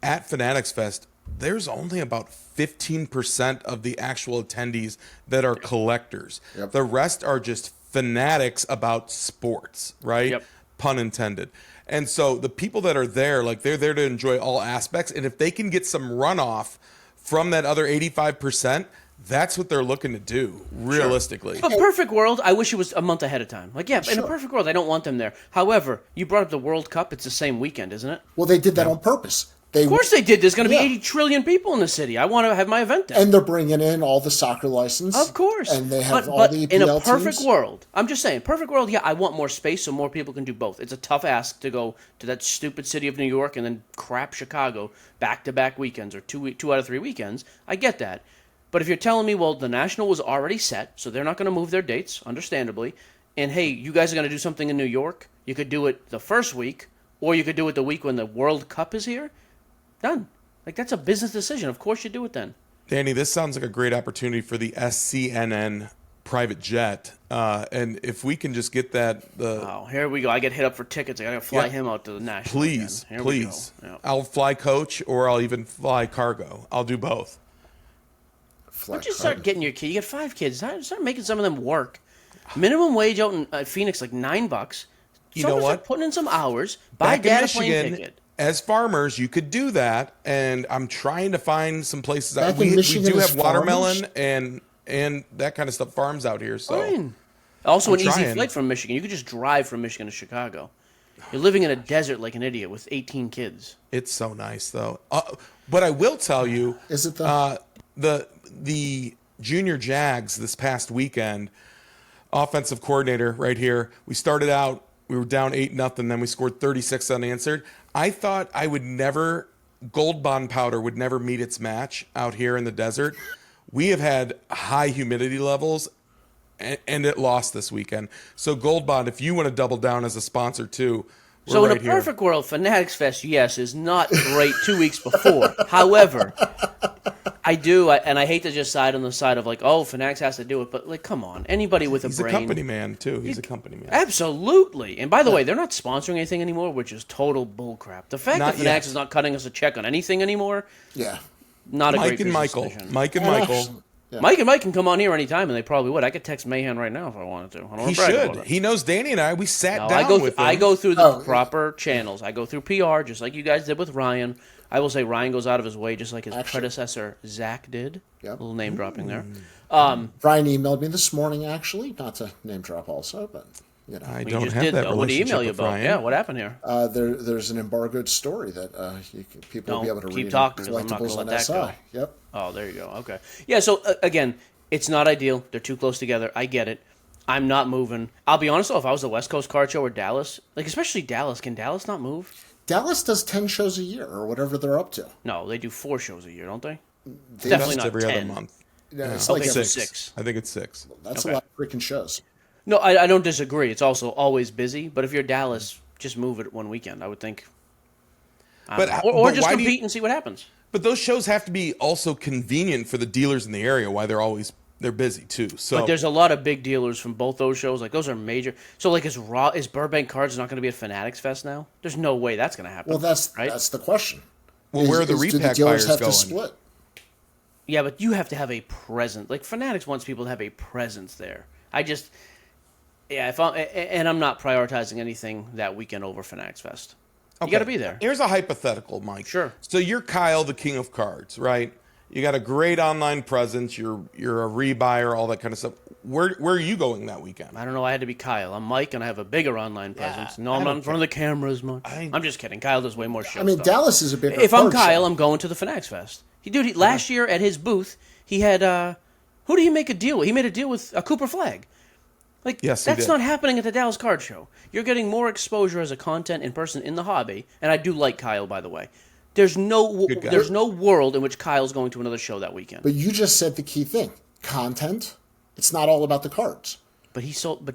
[SPEAKER 3] at Fanatics Fest, there's only about 15% of the actual attendees that are collectors. Yep. The rest are just fanatics about sports, right?
[SPEAKER 1] Yep.
[SPEAKER 3] Pun intended. And so the people that are there, like, they're there to enjoy all aspects. And if they can get some runoff from that other 85%, that's what they're looking to do, realistically.
[SPEAKER 1] Sure. A perfect world, I wish it was a month ahead of time. Like, in a perfect world, I don't want them there. However, you brought up the World Cup. It's the same weekend, isn't it?
[SPEAKER 2] Well, they did that on purpose.
[SPEAKER 1] Of course they did. There's going to be 80 trillion people in the city. I want to have my event there.
[SPEAKER 2] And they're bringing in all the soccer license.
[SPEAKER 1] Of course.
[SPEAKER 2] And they have all the EPL
[SPEAKER 1] in a perfect
[SPEAKER 2] teams.
[SPEAKER 1] world, I'm just saying, perfect world, I want more space so more people can do both. It's a tough ask to go to that stupid city of New York and then crap Chicago back-to-back weekends or two out of 3 weekends. I get that. But if you're telling me, well, the National was already set, so they're not going to move their dates, understandably, and hey, you guys are going to do something in New York, you could do it the first week, or you could do it the week when the World Cup is here, done. Like, that's a business decision. Of course you do it then.
[SPEAKER 3] Danny, this sounds like a great opportunity for the SCNN private jet. And if we can just get that,
[SPEAKER 1] Oh, here we go. I get hit up for tickets. I got to fly him out to the National.
[SPEAKER 3] please,
[SPEAKER 1] Again. Here
[SPEAKER 3] please.
[SPEAKER 1] we go. Yeah.
[SPEAKER 3] I'll fly coach or I'll even fly cargo. I'll do both.
[SPEAKER 1] Why don't you start getting your kids? You get 5 kids. Start making some of them work. Minimum wage out in Phoenix, like $9.
[SPEAKER 3] You know what?
[SPEAKER 1] Start putting in some hours. Buy
[SPEAKER 3] Back
[SPEAKER 1] dad
[SPEAKER 3] in
[SPEAKER 1] a plane
[SPEAKER 3] Michigan,
[SPEAKER 1] ticket.
[SPEAKER 3] as farmers, you could do that, and I'm trying to find some places.
[SPEAKER 2] Back in
[SPEAKER 3] We
[SPEAKER 2] Michigan
[SPEAKER 3] do
[SPEAKER 2] as
[SPEAKER 3] have watermelon
[SPEAKER 2] farmers?
[SPEAKER 3] and that kind of stuff farms out here. So
[SPEAKER 1] Fine. Also,
[SPEAKER 3] I'm
[SPEAKER 1] an easy
[SPEAKER 3] trying.
[SPEAKER 1] flight from Michigan. You could just drive from Michigan to Chicago. You're living in a desert like an idiot with 18 kids.
[SPEAKER 3] it's so nice, though. But I will tell you,
[SPEAKER 2] Is it though?
[SPEAKER 3] the Junior Jags this past weekend, offensive coordinator right here. We started out, we were down 8-0, then we scored 36 unanswered. I thought Gold Bond powder would never meet its match out here in the desert. We have had high humidity levels, and it lost this weekend. So Gold Bond, if you want to double down as a sponsor too, we're
[SPEAKER 1] So in
[SPEAKER 3] right
[SPEAKER 1] a
[SPEAKER 3] here.
[SPEAKER 1] perfect world, Fanatics Fest, yes, is not great 2 weeks before. However, I do, and I hate to just side on the side of like, oh, Fanatics has to do it, but like, come on, anybody with a
[SPEAKER 3] He's
[SPEAKER 1] brain.
[SPEAKER 3] a company man too. He's a company man.
[SPEAKER 1] Absolutely. And by the way, they're not sponsoring anything anymore, which is total bullcrap. The fact
[SPEAKER 3] Not
[SPEAKER 1] that Fanatics
[SPEAKER 3] yet.
[SPEAKER 1] is not cutting us a check on anything anymore,
[SPEAKER 2] Yeah.
[SPEAKER 1] not a
[SPEAKER 3] Mike
[SPEAKER 1] great
[SPEAKER 3] and
[SPEAKER 1] business
[SPEAKER 3] Michael.
[SPEAKER 1] decision.
[SPEAKER 3] Mike and
[SPEAKER 2] And
[SPEAKER 3] Michael.
[SPEAKER 2] actually- Yeah.
[SPEAKER 1] Mike and Mike can come on here anytime, and they probably would. I could text Mahan right now if I wanted to. I don't
[SPEAKER 3] He
[SPEAKER 1] wanna brag
[SPEAKER 3] should.
[SPEAKER 1] about it.
[SPEAKER 3] He knows Danny and I. We sat
[SPEAKER 1] No,
[SPEAKER 3] down with him.
[SPEAKER 1] I go through the
[SPEAKER 2] Oh,
[SPEAKER 1] proper channels. I go through PR, just like you guys did with Ryan. I will say Ryan goes out of his way, just like his predecessor Zach did.
[SPEAKER 2] Yep.
[SPEAKER 1] A little name dropping there.
[SPEAKER 2] Brian emailed me this morning, actually, not to name drop also, but you know,
[SPEAKER 3] I
[SPEAKER 1] You
[SPEAKER 3] don't
[SPEAKER 1] just
[SPEAKER 3] have
[SPEAKER 1] did
[SPEAKER 3] that
[SPEAKER 1] though. What did he
[SPEAKER 3] relationship
[SPEAKER 1] email you
[SPEAKER 3] with
[SPEAKER 1] about?
[SPEAKER 3] Ryan.
[SPEAKER 1] Yeah, what happened here?
[SPEAKER 2] there's an embargoed story that people will be able to
[SPEAKER 1] Keep
[SPEAKER 2] read. in
[SPEAKER 1] talking, 'cause I'm not gonna
[SPEAKER 2] Collectibles
[SPEAKER 1] let
[SPEAKER 2] and
[SPEAKER 1] that
[SPEAKER 2] SI.
[SPEAKER 1] go.
[SPEAKER 2] Yep.
[SPEAKER 1] Oh, there you go. Okay. Yeah, so again, it's not ideal. They're too close together. I get it. I'm not moving. I'll be honest though, if I was the West Coast Card Show or Dallas, like especially Dallas, can Dallas not move?
[SPEAKER 2] Dallas does 10 shows a year or whatever they're up to.
[SPEAKER 1] No, they do 4 shows a year, don't they?
[SPEAKER 2] They
[SPEAKER 1] Definitely
[SPEAKER 3] Just
[SPEAKER 1] not
[SPEAKER 3] every
[SPEAKER 1] 10.
[SPEAKER 3] other month.
[SPEAKER 2] Yeah, it's
[SPEAKER 1] Okay,
[SPEAKER 2] like
[SPEAKER 1] so
[SPEAKER 2] every,
[SPEAKER 1] 6.
[SPEAKER 3] I think it's 6.
[SPEAKER 2] that's
[SPEAKER 1] Okay.
[SPEAKER 2] a lot of freaking shows.
[SPEAKER 1] No, I don't disagree. It's also always busy. But if you're Dallas, just move it one weekend. I would think.
[SPEAKER 3] But
[SPEAKER 1] Or
[SPEAKER 3] but
[SPEAKER 1] just
[SPEAKER 3] why do you-
[SPEAKER 1] compete and see what happens.
[SPEAKER 3] But those shows have to be also convenient for the dealers in the area. Why they're busy too. So
[SPEAKER 1] But there's a lot of big dealers from both those shows. Like those are major. So like, is Burbank Cards not going to be at Fanatics Fest now? There's no way that's going to happen.
[SPEAKER 2] Well, that's
[SPEAKER 1] right.
[SPEAKER 2] the question.
[SPEAKER 3] well, where are the
[SPEAKER 2] do the
[SPEAKER 3] repack
[SPEAKER 2] dealers
[SPEAKER 3] buyers
[SPEAKER 2] have
[SPEAKER 3] going?
[SPEAKER 2] to split?
[SPEAKER 1] Yeah, but you have to have a presence. Like Fanatics wants people to have a presence there. I'm not prioritizing anything that weekend over Fanatics Fest. You got to be there.
[SPEAKER 3] Here's a hypothetical, Mike.
[SPEAKER 1] Sure.
[SPEAKER 3] So you're Kyle, the king of cards, right? You got a great online presence. You're a rebuyer, all that kind of stuff. Where are you going that weekend?
[SPEAKER 1] I don't know. I had to be Kyle. I'm Mike, and I have a bigger online presence. No, I'm
[SPEAKER 3] I
[SPEAKER 1] not
[SPEAKER 3] don't
[SPEAKER 1] in front of the cameras much.
[SPEAKER 3] I-
[SPEAKER 1] I'm just kidding. Kyle does way more show
[SPEAKER 2] I mean,
[SPEAKER 1] stuff.
[SPEAKER 2] Dallas is a bigger.
[SPEAKER 1] If I'm
[SPEAKER 2] card
[SPEAKER 1] Kyle,
[SPEAKER 2] show.
[SPEAKER 1] I'm going to the Fanatics Fest. Last year at his booth, he had who did he make a deal with? He made a deal with Cooper Flag. Like,
[SPEAKER 3] Yes, he
[SPEAKER 1] that's
[SPEAKER 3] did.
[SPEAKER 1] not happening at the Dallas Card Show. You're getting more exposure as a content in person in the hobby, and I do like Kyle, by the way. There's no world in which Kyle's going to another show that weekend.
[SPEAKER 2] But you just said the key thing: content. It's not all about the cards.
[SPEAKER 1] But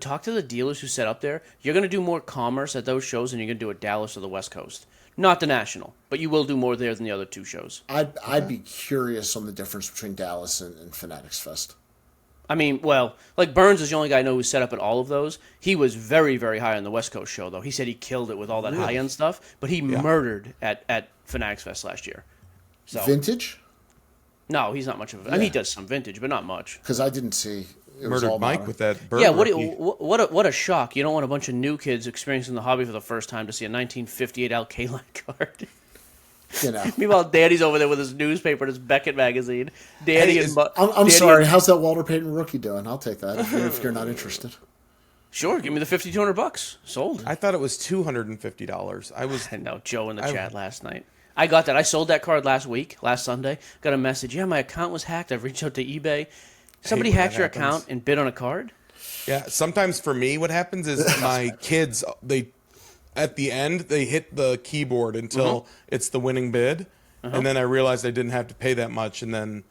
[SPEAKER 1] talk to the dealers who set up there. You're going to do more commerce at those shows than you're going to do at Dallas or the West Coast. Not the National, but you will do more there than the other 2 shows.
[SPEAKER 2] I'd be curious on the difference between Dallas and Fanatics Fest.
[SPEAKER 1] I mean, well, like Burns is the only guy I know who's set up at all of those. He was very, very high on the West Coast show, though. He said he killed it with all that high-end stuff, but he murdered at Fanatics Fest last year. So
[SPEAKER 2] Vintage,
[SPEAKER 1] no, he's not much of a. I mean, he does some vintage, but not much.
[SPEAKER 2] because I didn't see. It was
[SPEAKER 3] Murdered
[SPEAKER 2] all
[SPEAKER 3] Mike
[SPEAKER 2] modern.
[SPEAKER 3] with that bird
[SPEAKER 1] Yeah,
[SPEAKER 3] rookie.
[SPEAKER 1] what a shock! You don't want a bunch of new kids experiencing the hobby for the first time to see a 1958 Al Kaline card.
[SPEAKER 2] You know,
[SPEAKER 1] Meanwhile, Danny's over there with his newspaper and his Beckett magazine. Danny
[SPEAKER 3] Hey,
[SPEAKER 1] and
[SPEAKER 2] I'm
[SPEAKER 1] Danny
[SPEAKER 2] sorry.
[SPEAKER 1] and-
[SPEAKER 2] How's that Walter Payton rookie doing? I'll take that if you're not interested.
[SPEAKER 1] Sure, give me the $5,200. Sold.
[SPEAKER 3] I thought it was $250.
[SPEAKER 1] I know Joe in the chat last night. I got that. I sold that card last Sunday. Got a message. Yeah, my account was hacked. I've reached out to eBay. Somebody
[SPEAKER 3] when that
[SPEAKER 1] hacked your
[SPEAKER 3] happens.
[SPEAKER 1] account and bid on a card?
[SPEAKER 3] Yeah, sometimes for me, what happens is my kids, at the end, they hit the keyboard until it's the winning bid. And then I realized I didn't have to pay that much. And then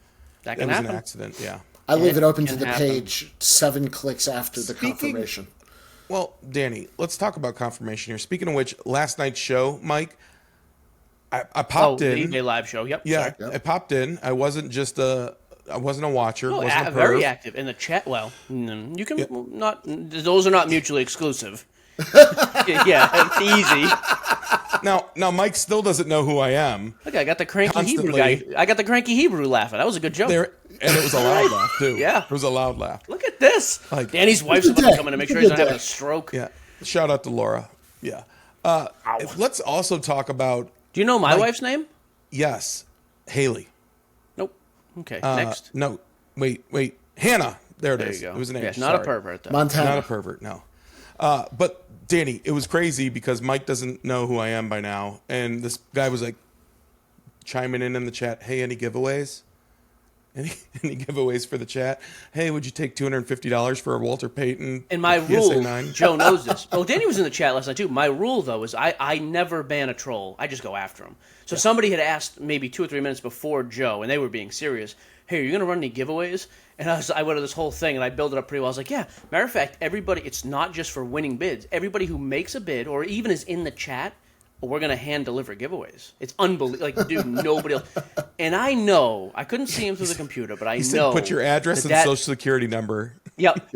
[SPEAKER 1] That
[SPEAKER 3] it
[SPEAKER 1] can
[SPEAKER 3] was
[SPEAKER 1] happen.
[SPEAKER 3] an accident. Yeah.
[SPEAKER 2] I leave it open to
[SPEAKER 1] can
[SPEAKER 2] the
[SPEAKER 1] happen.
[SPEAKER 2] page 7 clicks after the
[SPEAKER 3] Speaking-
[SPEAKER 2] confirmation.
[SPEAKER 3] Well, Danny, let's talk about confirmation here. Speaking of which, last night's show, Mike, I popped
[SPEAKER 1] the
[SPEAKER 3] in.
[SPEAKER 1] eBay live show. Yep.
[SPEAKER 3] Yeah,
[SPEAKER 1] Sorry.
[SPEAKER 3] I popped in. I wasn't a watcher.
[SPEAKER 1] Oh,
[SPEAKER 3] wasn't a
[SPEAKER 1] very
[SPEAKER 3] perv.
[SPEAKER 1] active in the chat. Well, you can not. Those are not mutually exclusive. Yeah, it's easy.
[SPEAKER 3] Now Mike still doesn't know who I am.
[SPEAKER 1] Look, I got the cranky Hebrew
[SPEAKER 3] Constantly.
[SPEAKER 1] guy. I got the cranky Hebrew laughing. That was a good joke.
[SPEAKER 3] There, and it was a loud laugh too.
[SPEAKER 1] Yeah.
[SPEAKER 3] It was a loud laugh.
[SPEAKER 1] Look at this.
[SPEAKER 3] Like-
[SPEAKER 1] Danny's wife's
[SPEAKER 2] Look at
[SPEAKER 1] about to
[SPEAKER 2] that.
[SPEAKER 1] come in to make
[SPEAKER 2] Look
[SPEAKER 1] sure
[SPEAKER 2] at
[SPEAKER 1] he's not
[SPEAKER 2] that.
[SPEAKER 1] having a stroke.
[SPEAKER 3] Yeah. Shout out to Laura. Yeah. Let's also talk about
[SPEAKER 1] Do you know my wife's name?
[SPEAKER 3] yes, Haley.
[SPEAKER 1] Nope. Okay, next.
[SPEAKER 3] No, wait. Hannah. There it
[SPEAKER 1] There
[SPEAKER 3] is.
[SPEAKER 1] you go.
[SPEAKER 3] It was an H.
[SPEAKER 1] Yeah, not a
[SPEAKER 3] Sorry.
[SPEAKER 1] pervert, though.
[SPEAKER 2] Montana.
[SPEAKER 3] Not a pervert. No. But Danny, it was crazy because Mike doesn't know who I am by now, and this guy was like chiming in the chat. Hey, any giveaways? Any giveaways for the chat? Hey, would you take $250 for a Walter Payton?
[SPEAKER 1] And my
[SPEAKER 3] PSA
[SPEAKER 1] rule,
[SPEAKER 3] 9?
[SPEAKER 1] Joe knows this. Oh, Danny was in the chat last night, too. My rule, though, is I never ban a troll. I just go after him. So somebody had asked maybe 2 or 3 minutes before Joe, and they were being serious, hey, are you going to run any giveaways? And I went to this whole thing, and I built it up pretty well. I was like, yeah. Matter of fact, everybody, it's not just for winning bids. Everybody who makes a bid or even is in the chat, we're going to hand deliver giveaways. It's unbelievable. Like, dude, nobody else. And I know, I couldn't see him through the computer, but I
[SPEAKER 3] He
[SPEAKER 1] know.
[SPEAKER 3] said put your address and
[SPEAKER 1] that-
[SPEAKER 3] social security number.
[SPEAKER 1] Yep.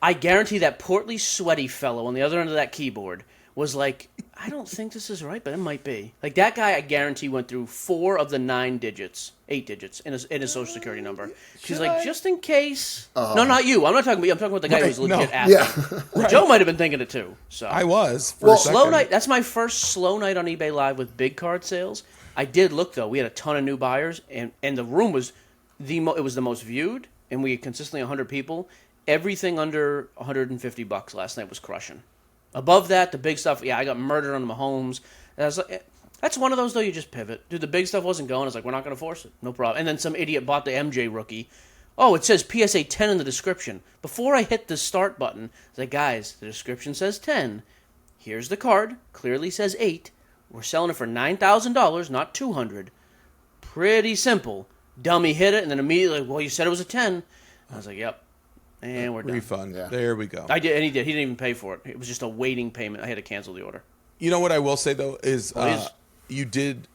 [SPEAKER 1] I guarantee that portly, sweaty fellow on the other end of that keyboard was like, I don't think this is right, but it might be. Like, that guy, I guarantee, went through 4 of the 8 digits in his social security number. She's like, just in case. No, not you. I'm not talking about you. I'm talking about the guy who was legit
[SPEAKER 3] no.
[SPEAKER 1] asking.
[SPEAKER 2] Yeah.
[SPEAKER 1] Joe might have been thinking it too. So
[SPEAKER 3] I was. For
[SPEAKER 2] Well,
[SPEAKER 3] a second.
[SPEAKER 1] slow night. That's my first slow night on eBay Live with big card sales. I did look though. We had a ton of new buyers, and the room was it was the most viewed, and we had consistently 100 people. Everything under $150 last night was crushing. Above that, the big stuff. Yeah, I got murdered on Mahomes. And I was like, that's one of those though. You just pivot, dude. The big stuff wasn't going. I was like, we're not going to force it. No problem. And then some idiot bought the MJ rookie. Oh, it says PSA 10 in the description. Before I hit the start button, I was like, guys, the description says 10. Here's the card. Clearly says 8. We're selling it for $9,000, not $200. Pretty simple. Dummy hit it, and then immediately, well, you said it was a 10. I was like, yep. And we're done.
[SPEAKER 3] Refund.
[SPEAKER 2] Yeah.
[SPEAKER 3] There we go.
[SPEAKER 1] I did, and he did. He didn't even pay for it. It was just a waiting payment. I had to cancel the order.
[SPEAKER 3] You know what I will say though is
[SPEAKER 1] Please.
[SPEAKER 3] you did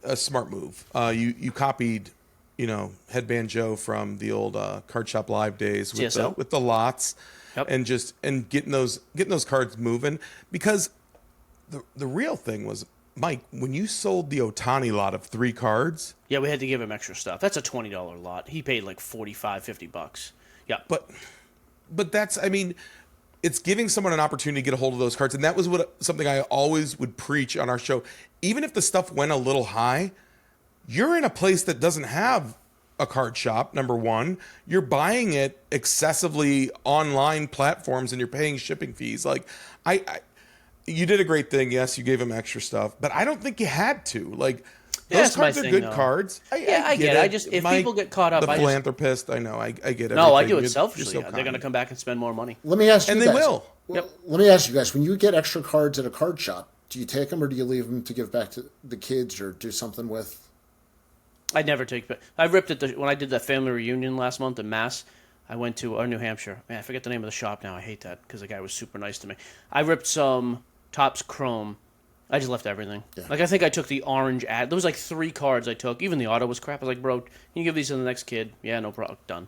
[SPEAKER 3] a smart move. You copied, Headband Joe from the old Card Shop Live days
[SPEAKER 1] CSL?
[SPEAKER 3] with the lots,
[SPEAKER 1] Yep.
[SPEAKER 3] and getting those cards moving, because the real thing was, Mike, when you sold the Otani lot of 3 cards.
[SPEAKER 1] Yeah, we had to give him extra stuff. That's a $20 lot. He paid like $45-$50. Yeah,
[SPEAKER 3] But that's, I mean, it's giving someone an opportunity to get a hold of those cards. And that was something I always would preach on our show. Even if the stuff went a little high, you're in a place that doesn't have a card shop, number one. You're buying it excessively online platforms and you're paying shipping fees. Like, you did a great thing. Yes, you gave him extra stuff, but I don't think you had to. Like, those
[SPEAKER 1] that's my
[SPEAKER 3] cards are
[SPEAKER 1] thing,
[SPEAKER 3] good
[SPEAKER 1] though.
[SPEAKER 3] cards.
[SPEAKER 1] I get it. I just, if people get caught up,
[SPEAKER 3] the
[SPEAKER 1] I just,
[SPEAKER 3] philanthropist, I know, I get it.
[SPEAKER 1] no, I do it
[SPEAKER 3] You're
[SPEAKER 1] selfishly.
[SPEAKER 3] so
[SPEAKER 1] They're going to
[SPEAKER 3] kind.
[SPEAKER 1] come back and spend more money.
[SPEAKER 2] Let me ask you
[SPEAKER 3] And
[SPEAKER 2] guys.
[SPEAKER 3] they will.
[SPEAKER 1] Yep.
[SPEAKER 2] Let me ask you guys, when you get extra cards at a card shop, do you take them or do you leave them to give back to the kids or do something with?
[SPEAKER 1] I never take, but I ripped it when I did that family reunion last month in Mass. I went to New Hampshire. Man, I forget the name of the shop now. I hate that because the guy was super nice to me. I ripped some Topps Chrome. I just left everything.
[SPEAKER 2] Yeah.
[SPEAKER 1] Like, I think I took the orange ad. There was like 3 cards I took. Even the auto was crap. I was like, bro, can you give these to the next kid? Yeah, no problem. Done.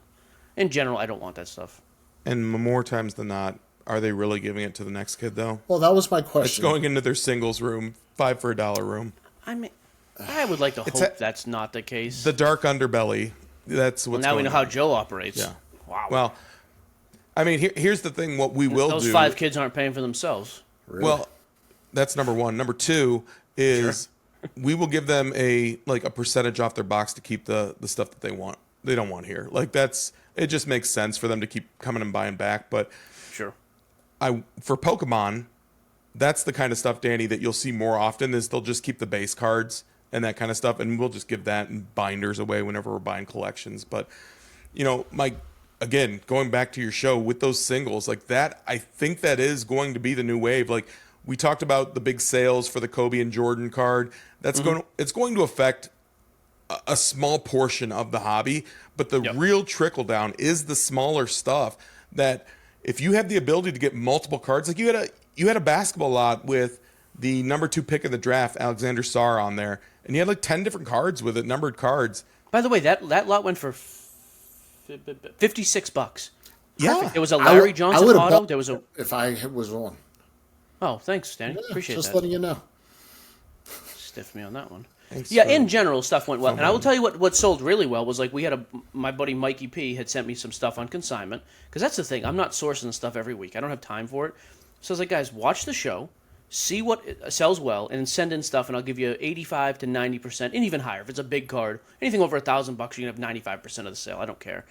[SPEAKER 1] In general, I don't want that stuff.
[SPEAKER 3] And more times than not, are they really giving it to the next kid, though?
[SPEAKER 2] Well, that was my
[SPEAKER 3] It's
[SPEAKER 2] question.
[SPEAKER 3] going into their singles room, 5 for $1 room.
[SPEAKER 1] I mean, I would like to hope that's not the case.
[SPEAKER 3] The dark underbelly, that's
[SPEAKER 1] well,
[SPEAKER 3] what's
[SPEAKER 1] now we
[SPEAKER 3] going
[SPEAKER 1] know how
[SPEAKER 3] on.
[SPEAKER 1] Joe operates.
[SPEAKER 3] Yeah.
[SPEAKER 1] Wow.
[SPEAKER 3] Well, I mean, here's the thing, what we will
[SPEAKER 1] Those
[SPEAKER 3] do.
[SPEAKER 1] 5 kids aren't paying for themselves.
[SPEAKER 2] Really?
[SPEAKER 3] Well, that's number one. Number two is we will give them a percentage off their box to keep the stuff that they don't want here. Like, it just makes sense for them to keep coming and buying back. But
[SPEAKER 1] Sure.
[SPEAKER 3] for Pokemon, that's the kind of stuff, Danny, that you'll see more often is they'll just keep the base cards and that kind of stuff, and we'll just give that and binders away whenever we're buying collections. But, Mike, again, going back to your show with those singles, like that, I think that is going to be the new wave. Like, we talked about the big sales for the Kobe and Jordan card. That's it's going to affect a small portion of the hobby, but the real trickle down is the smaller stuff that if you have the ability to get multiple cards, like you had a basketball lot with the number 2 pick of the draft, Alexander Sarr, on there, and he had like 10 different cards with it, numbered cards.
[SPEAKER 1] By the way, that lot went for $56.
[SPEAKER 3] Yeah,
[SPEAKER 1] Perfect. There was a Larry Johnson auto. There was a.
[SPEAKER 2] If I was on.
[SPEAKER 1] Oh, thanks, Danny.
[SPEAKER 2] Yeah,
[SPEAKER 1] Appreciate
[SPEAKER 2] just
[SPEAKER 1] that.
[SPEAKER 2] letting you know.
[SPEAKER 1] Stiff me on that one.
[SPEAKER 3] Thanks
[SPEAKER 1] Yeah,
[SPEAKER 3] for-
[SPEAKER 1] in general, stuff went well. And I will tell you what sold really well was like my buddy Mikey P had sent me some stuff on consignment. Because that's the thing. I'm not sourcing stuff every week. I don't have time for it. So I was like, guys, watch the show, see what sells well, and send in stuff, and I'll give you 85 to 90%, and even higher. If it's a big card, anything over $1,000, you can have 95% of the sale. I don't care.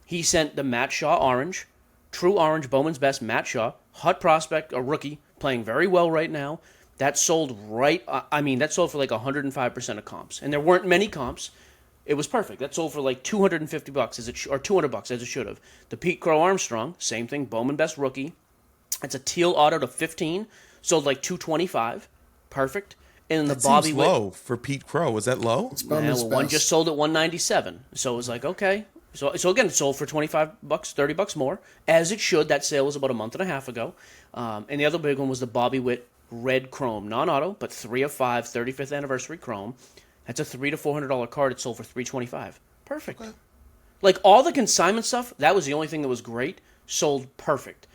[SPEAKER 1] He sent the Matt Shaw Orange, True Orange, Bowman's Best, Matt Shaw, hot prospect, a rookie, playing very well right now. That sold that sold for like 105% of comps. And there weren't many comps. It was perfect. That sold for like $250 or $200 as it should have. The Pete Crow Armstrong, same thing, Bowman Best rookie. It's a teal auto to 15, sold like $225. Perfect. And then the Bobby
[SPEAKER 3] seems low for Pete Crow. Was that low?
[SPEAKER 2] It's
[SPEAKER 1] Yeah,
[SPEAKER 2] Bowman's
[SPEAKER 1] well, one
[SPEAKER 2] Best.
[SPEAKER 1] just sold at $197, so it was like okay. So again, it sold for $25, $30 more, as it should. That sale was about a month and a half ago. And the other big one was the Bobby Witt Red Chrome, non-auto, but 3 of 5, 35th anniversary Chrome. That's a $300 to $400 card. It sold for $325. Perfect. Okay. Like all the consignment stuff, that was the only thing that was great. Sold perfect.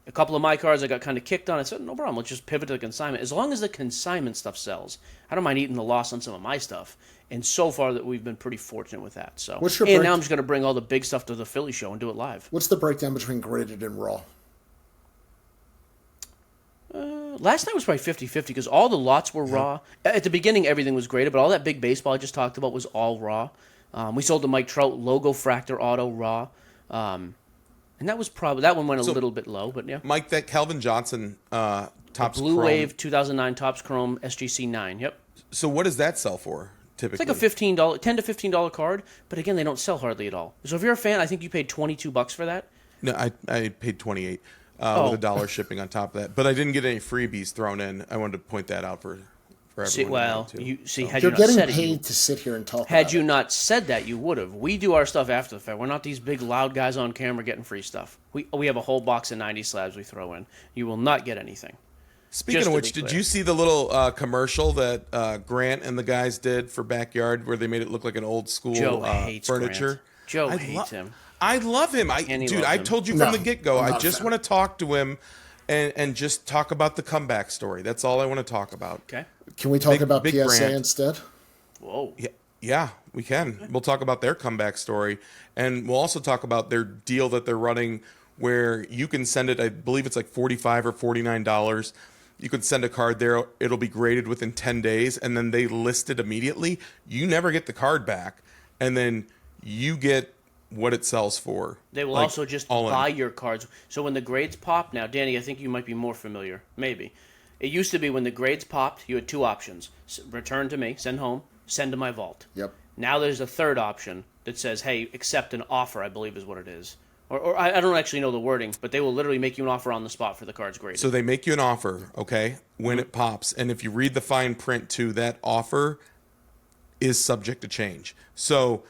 [SPEAKER 1] A couple of my cards I got kind of kicked on. I said, no problem, let's just pivot to the consignment. As long as the consignment stuff sells, I don't mind eating the loss on some of my stuff. And so far that we've been pretty fortunate with that. So, now I'm just going to bring all the big stuff to the Philly show and do it live.
[SPEAKER 2] What's the breakdown between graded and raw?
[SPEAKER 1] Last night was probably 50-50 because all the lots were raw. At the beginning, everything was graded, but all that big baseball I just talked about was all raw. We sold the Mike Trout logo fractor auto raw. And that one went a little bit low, but yeah.
[SPEAKER 3] Mike, that Calvin Johnson Topps
[SPEAKER 1] Blue
[SPEAKER 3] Chrome.
[SPEAKER 1] Wave 2009 Topps Chrome SGC 9. Yep.
[SPEAKER 3] So what does that sell for typically?
[SPEAKER 1] It's like a $10 to $15 card, but again, they don't sell hardly at all. So if you're a fan, I think you paid $22 for that.
[SPEAKER 3] No, I paid $28 with $1 shipping on top of that, but I didn't get any freebies thrown in. I wanted to point that out for everyone.
[SPEAKER 2] You're getting paid to sit here and talk.
[SPEAKER 1] Had you not said that, you would have. We do our stuff after the fact. We're not these big loud guys on camera getting free stuff. We have a whole box of 90 slabs we throw in. You will not get anything.
[SPEAKER 3] Speaking of which, did you see the little commercial that Grant and the guys did for Backyard where they made it look like an old school furniture?
[SPEAKER 1] Grant. Joe hates him.
[SPEAKER 3] I love him. I told you from the get-go, I just want to talk to him and just talk about the comeback story. That's all I want to talk about.
[SPEAKER 1] Okay.
[SPEAKER 2] Can we talk about
[SPEAKER 3] big
[SPEAKER 2] PSA
[SPEAKER 3] Grant.
[SPEAKER 2] instead?
[SPEAKER 1] Whoa.
[SPEAKER 3] Yeah, we can. We'll talk about their comeback story, and we'll also talk about their deal that they're running where you can send it, I believe it's like $45 or $49. You could send a card there. It'll be graded within 10 days, and then they list it immediately. You never get the card back, and then you get what it sells for.
[SPEAKER 1] They will also just buy your cards. So when the grades pop, now, Danny, I think you might be more familiar. Maybe. It used to be when the grades popped, you had two options. Return to me, send home, send to my vault.
[SPEAKER 2] Yep.
[SPEAKER 1] Now there's a third option that says, hey, accept an offer, I believe is what it is. Or I don't actually know the wording, but they will literally make you an offer on the spot for the cards graded.
[SPEAKER 3] So they make you an offer, okay, when it pops. And if you read the fine print too, that offer is subject to change. So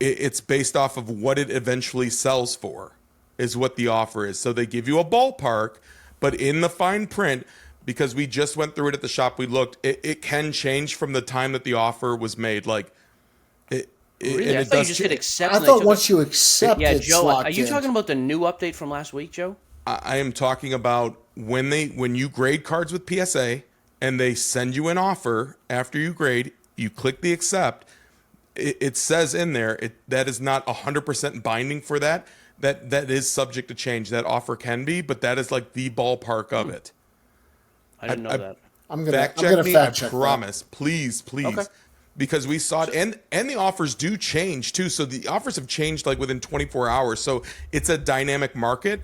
[SPEAKER 3] it's based off of what it eventually sells for is what the offer is. So they give you a ballpark, but in the fine print, because we just went through it at the shop, we looked, it can change from the time that the offer was made. Like,
[SPEAKER 1] really? I thought you just hit accept.
[SPEAKER 2] I thought once you accept it,
[SPEAKER 1] Joe, are you talking about the new update from last week, Joe?
[SPEAKER 3] I am talking about when you grade cards with PSA and they send you an offer after you grade, you click the accept. It says in there that is not 100% binding for that. That is subject to change. That offer can be, but that is like the ballpark of it.
[SPEAKER 1] I didn't know that.
[SPEAKER 2] I'm gonna
[SPEAKER 3] fact check me.
[SPEAKER 2] fact check.
[SPEAKER 3] I promise, please,
[SPEAKER 1] Okay.
[SPEAKER 3] because we saw it, and the offers do change too. So the offers have changed like within 24 hours. So it's a dynamic market.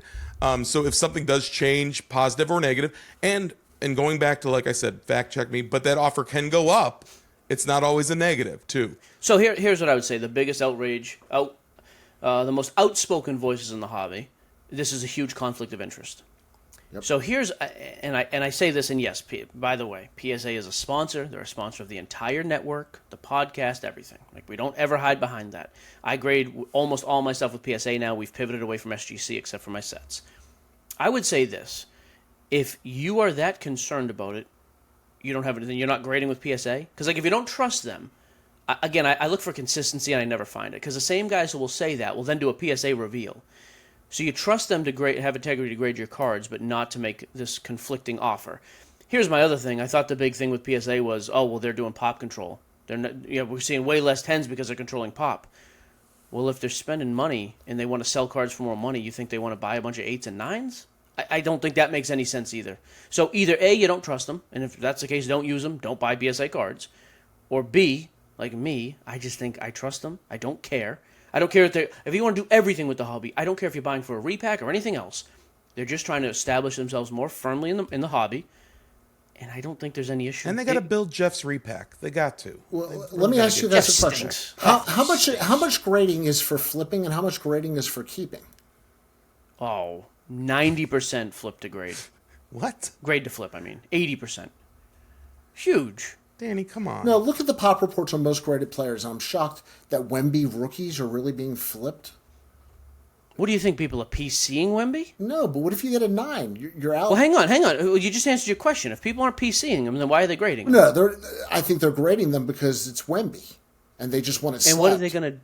[SPEAKER 3] So if something does change, positive or negative, and going back to, like I said, fact check me, but that offer can go up. It's not always a negative too.
[SPEAKER 1] So here's what I would say: the biggest outrage, the most outspoken voices in the hobby. This is a huge conflict of interest.
[SPEAKER 2] Yep.
[SPEAKER 1] So here's, and I say this, and yes, by the way, PSA is a sponsor. They're a sponsor of the entire network, the podcast, everything. Like, we don't ever hide behind that. I grade almost all my stuff with PSA now. We've pivoted away from SGC except for my sets. I would say this: if you are that concerned about it, you don't have anything. You're not grading with PSA? Because like if you don't trust them, I look for consistency and I never find it. Because the same guys who will say that will then do a PSA reveal. So you trust them to have integrity to grade your cards, but not to make this conflicting offer. Here's my other thing. I thought the big thing with PSA was, they're doing pop control. They're not, we're seeing way less 10s because they're controlling pop. Well, if they're spending money and they want to sell cards for more money, you think they want to buy a bunch of 8s and 9s? I don't think that makes any sense either. So either A, you don't trust them, and if that's the case, don't use them, don't buy PSA cards. Or B, like me, I just think I trust them. I don't care. I don't care if you want to do everything with the hobby. I don't care if you're buying for a repack or anything else. They're just trying to establish themselves more firmly in the hobby, and I don't think there's any issue.
[SPEAKER 3] And they got to build Jeff's repack. They got to.
[SPEAKER 2] Well, let me ask you guys a question. How much grading is for flipping, and how much grading is for keeping?
[SPEAKER 1] 90% flip to grade.
[SPEAKER 3] What?
[SPEAKER 1] Grade to flip, I mean. 80%. Huge.
[SPEAKER 3] Danny, come on.
[SPEAKER 2] No, look at the pop reports on most graded players. I'm shocked that Wemby rookies are really being flipped.
[SPEAKER 1] What do you think? People are PCing Wemby?
[SPEAKER 2] No, but what if you get a 9? You're out.
[SPEAKER 1] Well, hang on. You just answered your question. If people aren't PCing them, then why are they grading them?
[SPEAKER 2] No, I think they're grading them because it's Wemby, and they just want it.
[SPEAKER 1] And what are they going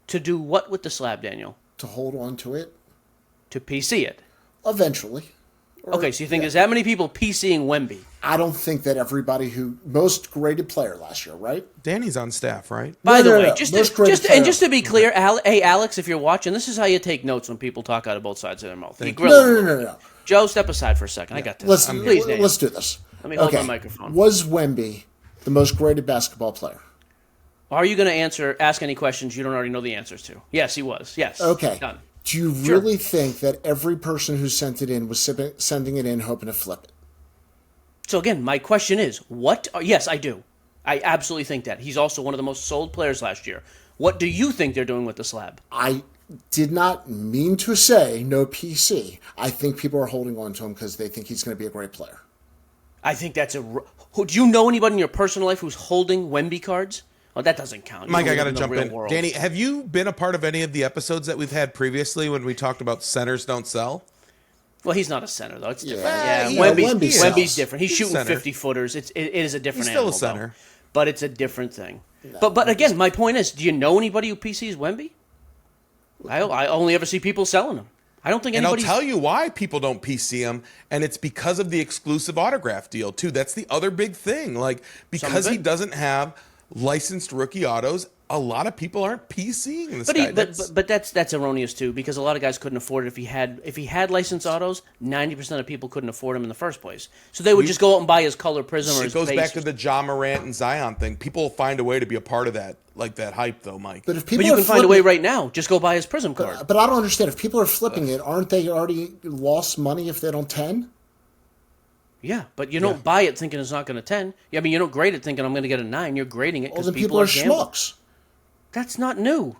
[SPEAKER 1] to do? What with the slab, Daniel?
[SPEAKER 2] To hold on to it.
[SPEAKER 1] To PC it.
[SPEAKER 2] Eventually.
[SPEAKER 1] Okay, so you think there's that many people PCing Wemby?
[SPEAKER 2] I don't think that most graded player last year, right?
[SPEAKER 3] Danny's on staff, right?
[SPEAKER 1] By the way, just to be clear, hey Alex, if you're watching, this is how you take notes when people talk out of both sides of their mouth.
[SPEAKER 2] No.
[SPEAKER 1] Joe, step aside for a second. Yeah. I got this.
[SPEAKER 2] Let's do this.
[SPEAKER 1] Let me hold my microphone.
[SPEAKER 2] Was Wemby the most graded basketball player?
[SPEAKER 1] Are you going to ask any questions you don't already know the answers to? Yes, he was. Yes.
[SPEAKER 2] Okay.
[SPEAKER 1] Done.
[SPEAKER 2] Do you really think that every person who sent it in was sending it in hoping to flip it?
[SPEAKER 1] So again, my question is, yes, I do. I absolutely think that. He's also one of the most sold players last year. What do you think they're doing with the slab?
[SPEAKER 2] I did not mean to say no PC. I think people are holding on to him because they think he's going to be a great player.
[SPEAKER 1] I think that's do you know anybody in your personal life who's holding Wemby cards? Oh, that doesn't count.
[SPEAKER 3] Mike, I got to jump in. World. Danny, have you been a part of any of the episodes that we've had previously when we talked about centers don't sell?
[SPEAKER 1] Well, he's not a center, though. It's different.
[SPEAKER 2] Wemby's
[SPEAKER 1] different. He's shooting 50-footers. It is a different
[SPEAKER 3] animal.
[SPEAKER 1] He's still a center.
[SPEAKER 3] Though.
[SPEAKER 1] But it's a different thing. No, but again, my point is, do you know anybody who PCs Wemby? I only ever see people selling them. I don't think anybody.
[SPEAKER 3] And I'll tell you why people don't PC him, and it's because of the exclusive autograph deal, too. That's the other big thing. Because he doesn't have licensed rookie autos, a lot of people aren't PCing this guy.
[SPEAKER 1] But that's erroneous too, because a lot of guys couldn't afford it. If he had licensed autos, 90% of people couldn't afford him in the first place. So they would just go out and buy his color prism or his base.
[SPEAKER 3] It goes back to the Ja Morant and Zion thing. People will find a way to be a part of that, like that hype though, Mike.
[SPEAKER 2] But
[SPEAKER 1] you can find a way right now. Just go buy his prism card.
[SPEAKER 2] But I don't understand. If people are flipping it, aren't they already lost money if they don't 10?
[SPEAKER 1] Yeah, but you don't buy it thinking it's not going to 10. I mean, you don't grade it thinking I'm going to get a 9. You're grading it because
[SPEAKER 2] people are schmucks.
[SPEAKER 1] That's not new.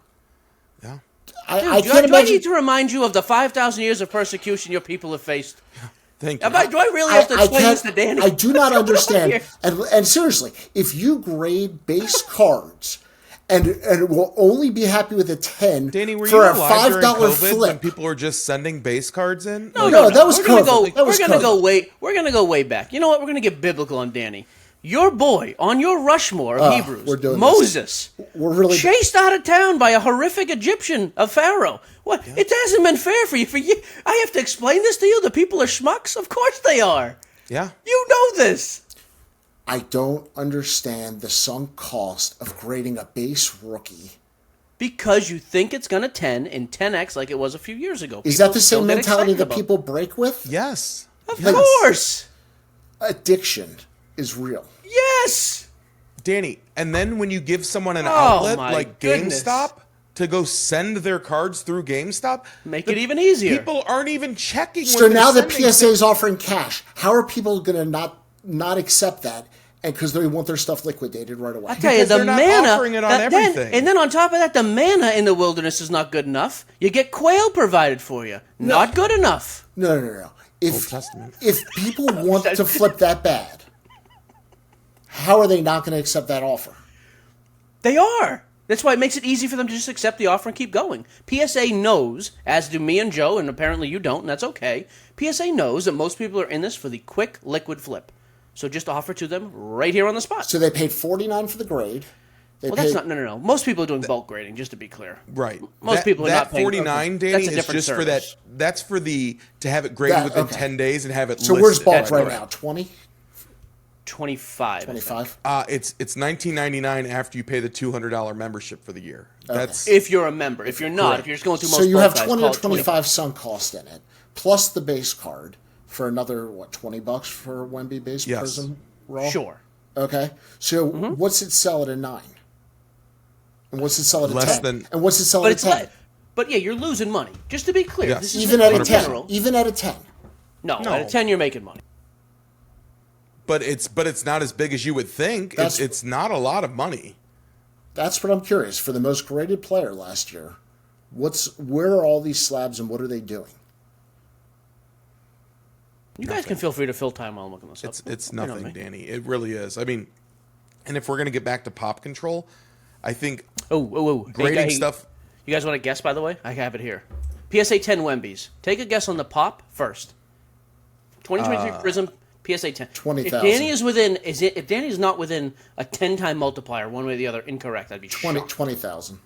[SPEAKER 3] Yeah.
[SPEAKER 2] I
[SPEAKER 1] can't imagine. Do I need to remind you of the 5,000 years of persecution your people have faced?
[SPEAKER 3] Thank you.
[SPEAKER 1] Do I really have to explain this to Danny?
[SPEAKER 2] I do not understand. And seriously, if you grade base cards and will only be happy with a 10
[SPEAKER 3] Danny, were
[SPEAKER 2] for
[SPEAKER 3] you
[SPEAKER 2] a $5 flip
[SPEAKER 3] when people were just sending base cards in?
[SPEAKER 2] No, that was COVID.
[SPEAKER 1] We're gonna go way back. You know what? We're gonna get biblical on Danny. Your boy on your Rushmore of Hebrews, Moses, chased out of town by a horrific Egyptian of Pharaoh. What? Yeah. It hasn't been fair for you. I have to explain this to you. The people are schmucks. Of course they are.
[SPEAKER 3] Yeah.
[SPEAKER 1] You know this.
[SPEAKER 2] I don't understand the sunk cost of grading a base rookie.
[SPEAKER 1] Because you think it's going to 10 in 10x like it was a few years ago.
[SPEAKER 2] Is that the same mentality that people break with?
[SPEAKER 3] Yes.
[SPEAKER 1] Of course.
[SPEAKER 2] Addiction is real.
[SPEAKER 1] Yes.
[SPEAKER 3] Danny, and then when you give someone an outlet like GameStop to go send their cards through GameStop,
[SPEAKER 1] make it even easier.
[SPEAKER 3] People aren't even checking.
[SPEAKER 2] So now that PSA is offering cash, how are people going to not accept that? And because they want their stuff liquidated right away.
[SPEAKER 1] I tell you, the mana,
[SPEAKER 3] offering it on everything.
[SPEAKER 1] And then on top of that, the mana in the wilderness is not good enough. You get quail provided for you. Not good enough.
[SPEAKER 2] No. If people want to flip that bad, how are they not going to accept that offer?
[SPEAKER 1] They are. That's why it makes it easy for them to just accept the offer and keep going. PSA knows, as do me and Joe, and apparently you don't, and that's okay. PSA knows that most people are in this for the quick liquid flip. So just offer to them right here on the spot.
[SPEAKER 2] So they paid $49 for the grade.
[SPEAKER 1] That's not no. Most people are doing bulk grading, just to be clear.
[SPEAKER 3] Right.
[SPEAKER 1] Most people are not paying.
[SPEAKER 3] $49, Danny, is just
[SPEAKER 1] service.
[SPEAKER 3] for that. That's for to have it graded within 10 days and have it
[SPEAKER 2] So
[SPEAKER 3] listed.
[SPEAKER 2] where's bulk right now? 20?
[SPEAKER 1] 25.
[SPEAKER 2] 25?
[SPEAKER 3] It's $19.99 after you pay the $200 membership for the year. That's
[SPEAKER 1] If you're a member. If you're not, if you're just going through most
[SPEAKER 2] So you
[SPEAKER 1] bulk
[SPEAKER 2] have
[SPEAKER 1] guys,
[SPEAKER 2] 20
[SPEAKER 1] call
[SPEAKER 2] or
[SPEAKER 1] it
[SPEAKER 2] 25 sunk cost in it, plus the base card for another, $20 for Wemby base Prism Raw?
[SPEAKER 1] Sure.
[SPEAKER 2] Okay. So what's it sell at a 9? And what's it sell at a
[SPEAKER 3] Less
[SPEAKER 2] 10?
[SPEAKER 3] than-
[SPEAKER 2] And what's it sell at a 10?
[SPEAKER 1] But yeah, you're losing money. Just to be clear.
[SPEAKER 3] Yes.
[SPEAKER 1] This is
[SPEAKER 2] Even at a
[SPEAKER 1] in
[SPEAKER 2] 10.
[SPEAKER 1] general.
[SPEAKER 2] Even at a 10.
[SPEAKER 1] No, at a 10 you're making money.
[SPEAKER 3] But it's not as big as you would think. It's not a lot of money.
[SPEAKER 2] That's what I'm curious. For the most graded player last year, where are all these slabs and what are they doing?
[SPEAKER 1] You guys can feel free to fill time while I'm looking this up.
[SPEAKER 3] It's
[SPEAKER 1] You know
[SPEAKER 3] nothing,
[SPEAKER 1] me.
[SPEAKER 3] Danny. It really is. I mean, and if we're gonna get back to pop control, I think grading stuff.
[SPEAKER 1] You guys want to guess, by the way? I have it here. PSA 10 Wemby's. Take a guess on the pop first. 2023 Prism PSA 10.
[SPEAKER 2] 20,000.
[SPEAKER 1] If Danny is within, if Danny is not within a 10-time multiplier, one way or the other, incorrect, I'd be shocked.
[SPEAKER 2] 20,000.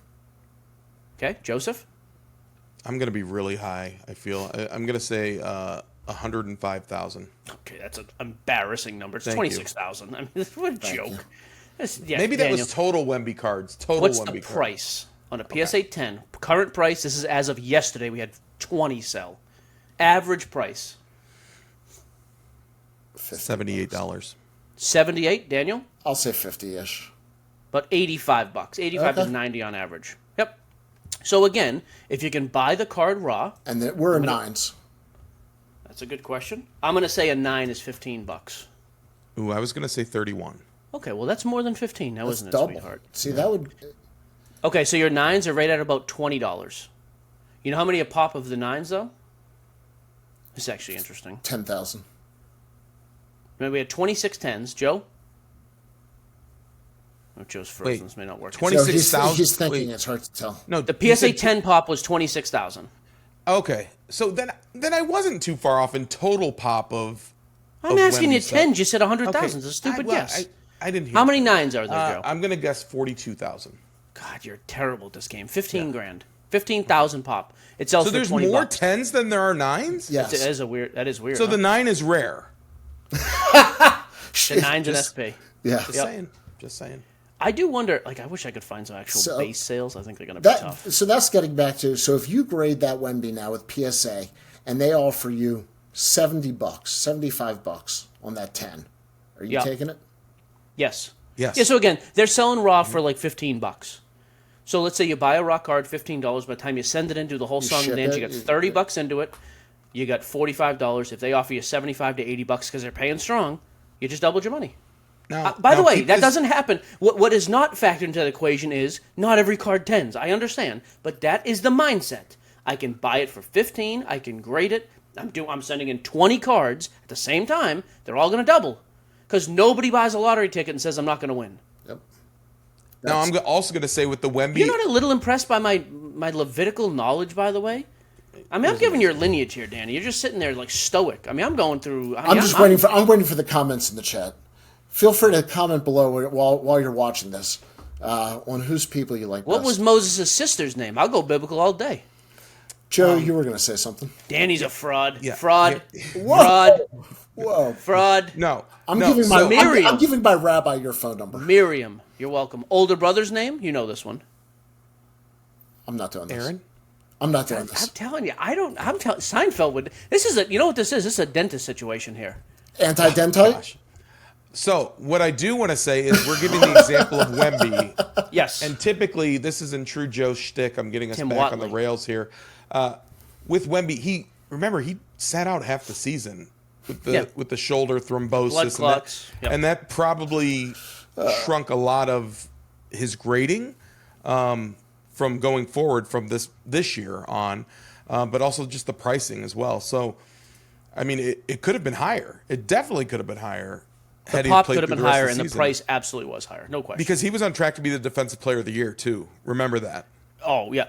[SPEAKER 1] Okay, Joseph?
[SPEAKER 3] I'm gonna be really high. I feel. I'm gonna say 105,000.
[SPEAKER 1] Okay, that's an embarrassing number. It's
[SPEAKER 3] Thank
[SPEAKER 1] 26,000. I mean, what a joke.
[SPEAKER 3] Maybe that was total Wemby cards.
[SPEAKER 1] What's
[SPEAKER 3] Wemby
[SPEAKER 1] the
[SPEAKER 3] cards.
[SPEAKER 1] price on a PSA 10? Current price, this is as of yesterday, we had 20 sell. Average price.
[SPEAKER 3] $78.
[SPEAKER 1] 78, Daniel?
[SPEAKER 2] I'll say 50-ish.
[SPEAKER 1] But $85. 85 to 90 on average. Yep. So again, if you can buy the card raw.
[SPEAKER 2] And we're in 9s.
[SPEAKER 1] That's a good question. I'm going to say a 9 is $15.
[SPEAKER 3] Ooh, I was gonna say 31.
[SPEAKER 1] Okay, well that's more than 15 now,
[SPEAKER 2] That's
[SPEAKER 1] isn't it,
[SPEAKER 2] double.
[SPEAKER 1] sweetheart?
[SPEAKER 2] See, that would...
[SPEAKER 1] Okay, so your 9s are right at about $20. You know how many a pop of the 9s, though? It's actually interesting.
[SPEAKER 2] 10,000.
[SPEAKER 1] Remember, we had 26 10s. Joe? Oh, Joe's frozen.
[SPEAKER 3] Wait,
[SPEAKER 1] This may not work.
[SPEAKER 3] 26,000.
[SPEAKER 2] He's thinking.
[SPEAKER 3] Wait.
[SPEAKER 2] It's hard to tell.
[SPEAKER 3] No,
[SPEAKER 1] The
[SPEAKER 3] you
[SPEAKER 1] PSA
[SPEAKER 3] said
[SPEAKER 1] 10 pop was 26,000.
[SPEAKER 3] Okay, so then I wasn't too far off in total pop of.
[SPEAKER 1] I'm asking you
[SPEAKER 3] Wemby stuff.
[SPEAKER 1] 10s. You said 100,000.
[SPEAKER 3] Okay.
[SPEAKER 1] It's a stupid
[SPEAKER 3] Well,
[SPEAKER 1] guess.
[SPEAKER 3] I didn't hear.
[SPEAKER 1] How
[SPEAKER 3] that.
[SPEAKER 1] many 9s are there, Joe?
[SPEAKER 3] I'm gonna guess 42,000.
[SPEAKER 1] God, you're terrible at this game. 15 grand. 15,000 pop. It sells
[SPEAKER 3] So
[SPEAKER 1] for
[SPEAKER 3] there's
[SPEAKER 1] 20
[SPEAKER 3] more
[SPEAKER 1] bucks.
[SPEAKER 3] 10s than there are 9s.
[SPEAKER 2] Yes.
[SPEAKER 1] That is weird.
[SPEAKER 3] So
[SPEAKER 1] huh?
[SPEAKER 3] the 9 is rare.
[SPEAKER 1] The 9's an SP.
[SPEAKER 2] Yeah.
[SPEAKER 3] Just saying.
[SPEAKER 1] I do wonder, I wish I could find some actual
[SPEAKER 2] So-
[SPEAKER 1] base sales. I think they're going to be tough.
[SPEAKER 2] So that's getting back to, so if you grade that Wemby now with PSA and they offer you $70, $75 on that 10, are you
[SPEAKER 1] Yeah.
[SPEAKER 2] taking it?
[SPEAKER 1] Yes.
[SPEAKER 3] Yes.
[SPEAKER 1] Yeah, so again, they're selling raw for like $15. So let's say you buy a raw card, $15. By the time you send it in, do the whole song and
[SPEAKER 2] ship
[SPEAKER 1] dance,
[SPEAKER 2] it,
[SPEAKER 1] you got
[SPEAKER 2] you-
[SPEAKER 1] $30 into it. You got $45. If they offer you $75 to $80 because they're paying strong, you just doubled your money.
[SPEAKER 3] Now,
[SPEAKER 1] By the way,
[SPEAKER 3] keep
[SPEAKER 1] that
[SPEAKER 3] this-
[SPEAKER 1] doesn't happen. What is not factored into the equation is not every card 10s. I understand, but that is the mindset. I can buy it for 15. I can grade it. I'm sending in 20 cards at the same time. They're all going to double because nobody buys a lottery ticket and says I'm not going to win.
[SPEAKER 2] Yep.
[SPEAKER 3] Now I'm also going to say with the Wemby.
[SPEAKER 1] You're not a little impressed by my Levitical knowledge, by the way. I mean, I'm giving your lineage here, Danny. You're just sitting there like stoic. I mean, I'm going through.
[SPEAKER 2] I'm waiting for the comments in the chat. Feel free to comment below while you're watching this on whose people you like
[SPEAKER 1] What
[SPEAKER 2] best.
[SPEAKER 1] was Moses' sister's name? I'll go biblical all day.
[SPEAKER 2] Joe, you were going to say something.
[SPEAKER 1] Danny's a fraud.
[SPEAKER 3] Yeah.
[SPEAKER 1] Fraud.
[SPEAKER 2] Whoa.
[SPEAKER 1] Fraud.
[SPEAKER 2] Whoa.
[SPEAKER 1] Fraud.
[SPEAKER 3] No.
[SPEAKER 2] I'm
[SPEAKER 3] no,
[SPEAKER 2] giving
[SPEAKER 3] so-
[SPEAKER 2] I'm giving my rabbi your phone number.
[SPEAKER 1] Miriam. You're welcome. Older brother's name? You know this one.
[SPEAKER 2] I'm not doing this.
[SPEAKER 3] Aaron.
[SPEAKER 2] I'm not doing
[SPEAKER 1] I'm
[SPEAKER 2] this.
[SPEAKER 1] telling you, Seinfeld would. This is you know what this is? This is a dentist situation here.
[SPEAKER 2] Anti-dentite?
[SPEAKER 3] Gosh. So what I do want to say is we're giving the example of Wemby,
[SPEAKER 1] Yes.
[SPEAKER 3] and typically this is in true Joe shtick. I'm getting us
[SPEAKER 1] Tim
[SPEAKER 3] back on
[SPEAKER 1] Watley.
[SPEAKER 3] the rails here. With Wemby, he sat out half the season with the shoulder thrombosis,
[SPEAKER 1] Blood clots. Yep.
[SPEAKER 3] And that probably shrunk a lot of his grading from going forward from this year on, but also just the pricing as well. So, I mean, it could have been higher. It definitely could have been higher.
[SPEAKER 1] The pop could have been higher, and the price absolutely was higher. No question.
[SPEAKER 3] Because he was on track to be the defensive player of the year, too. Remember that.
[SPEAKER 1] Oh, yeah.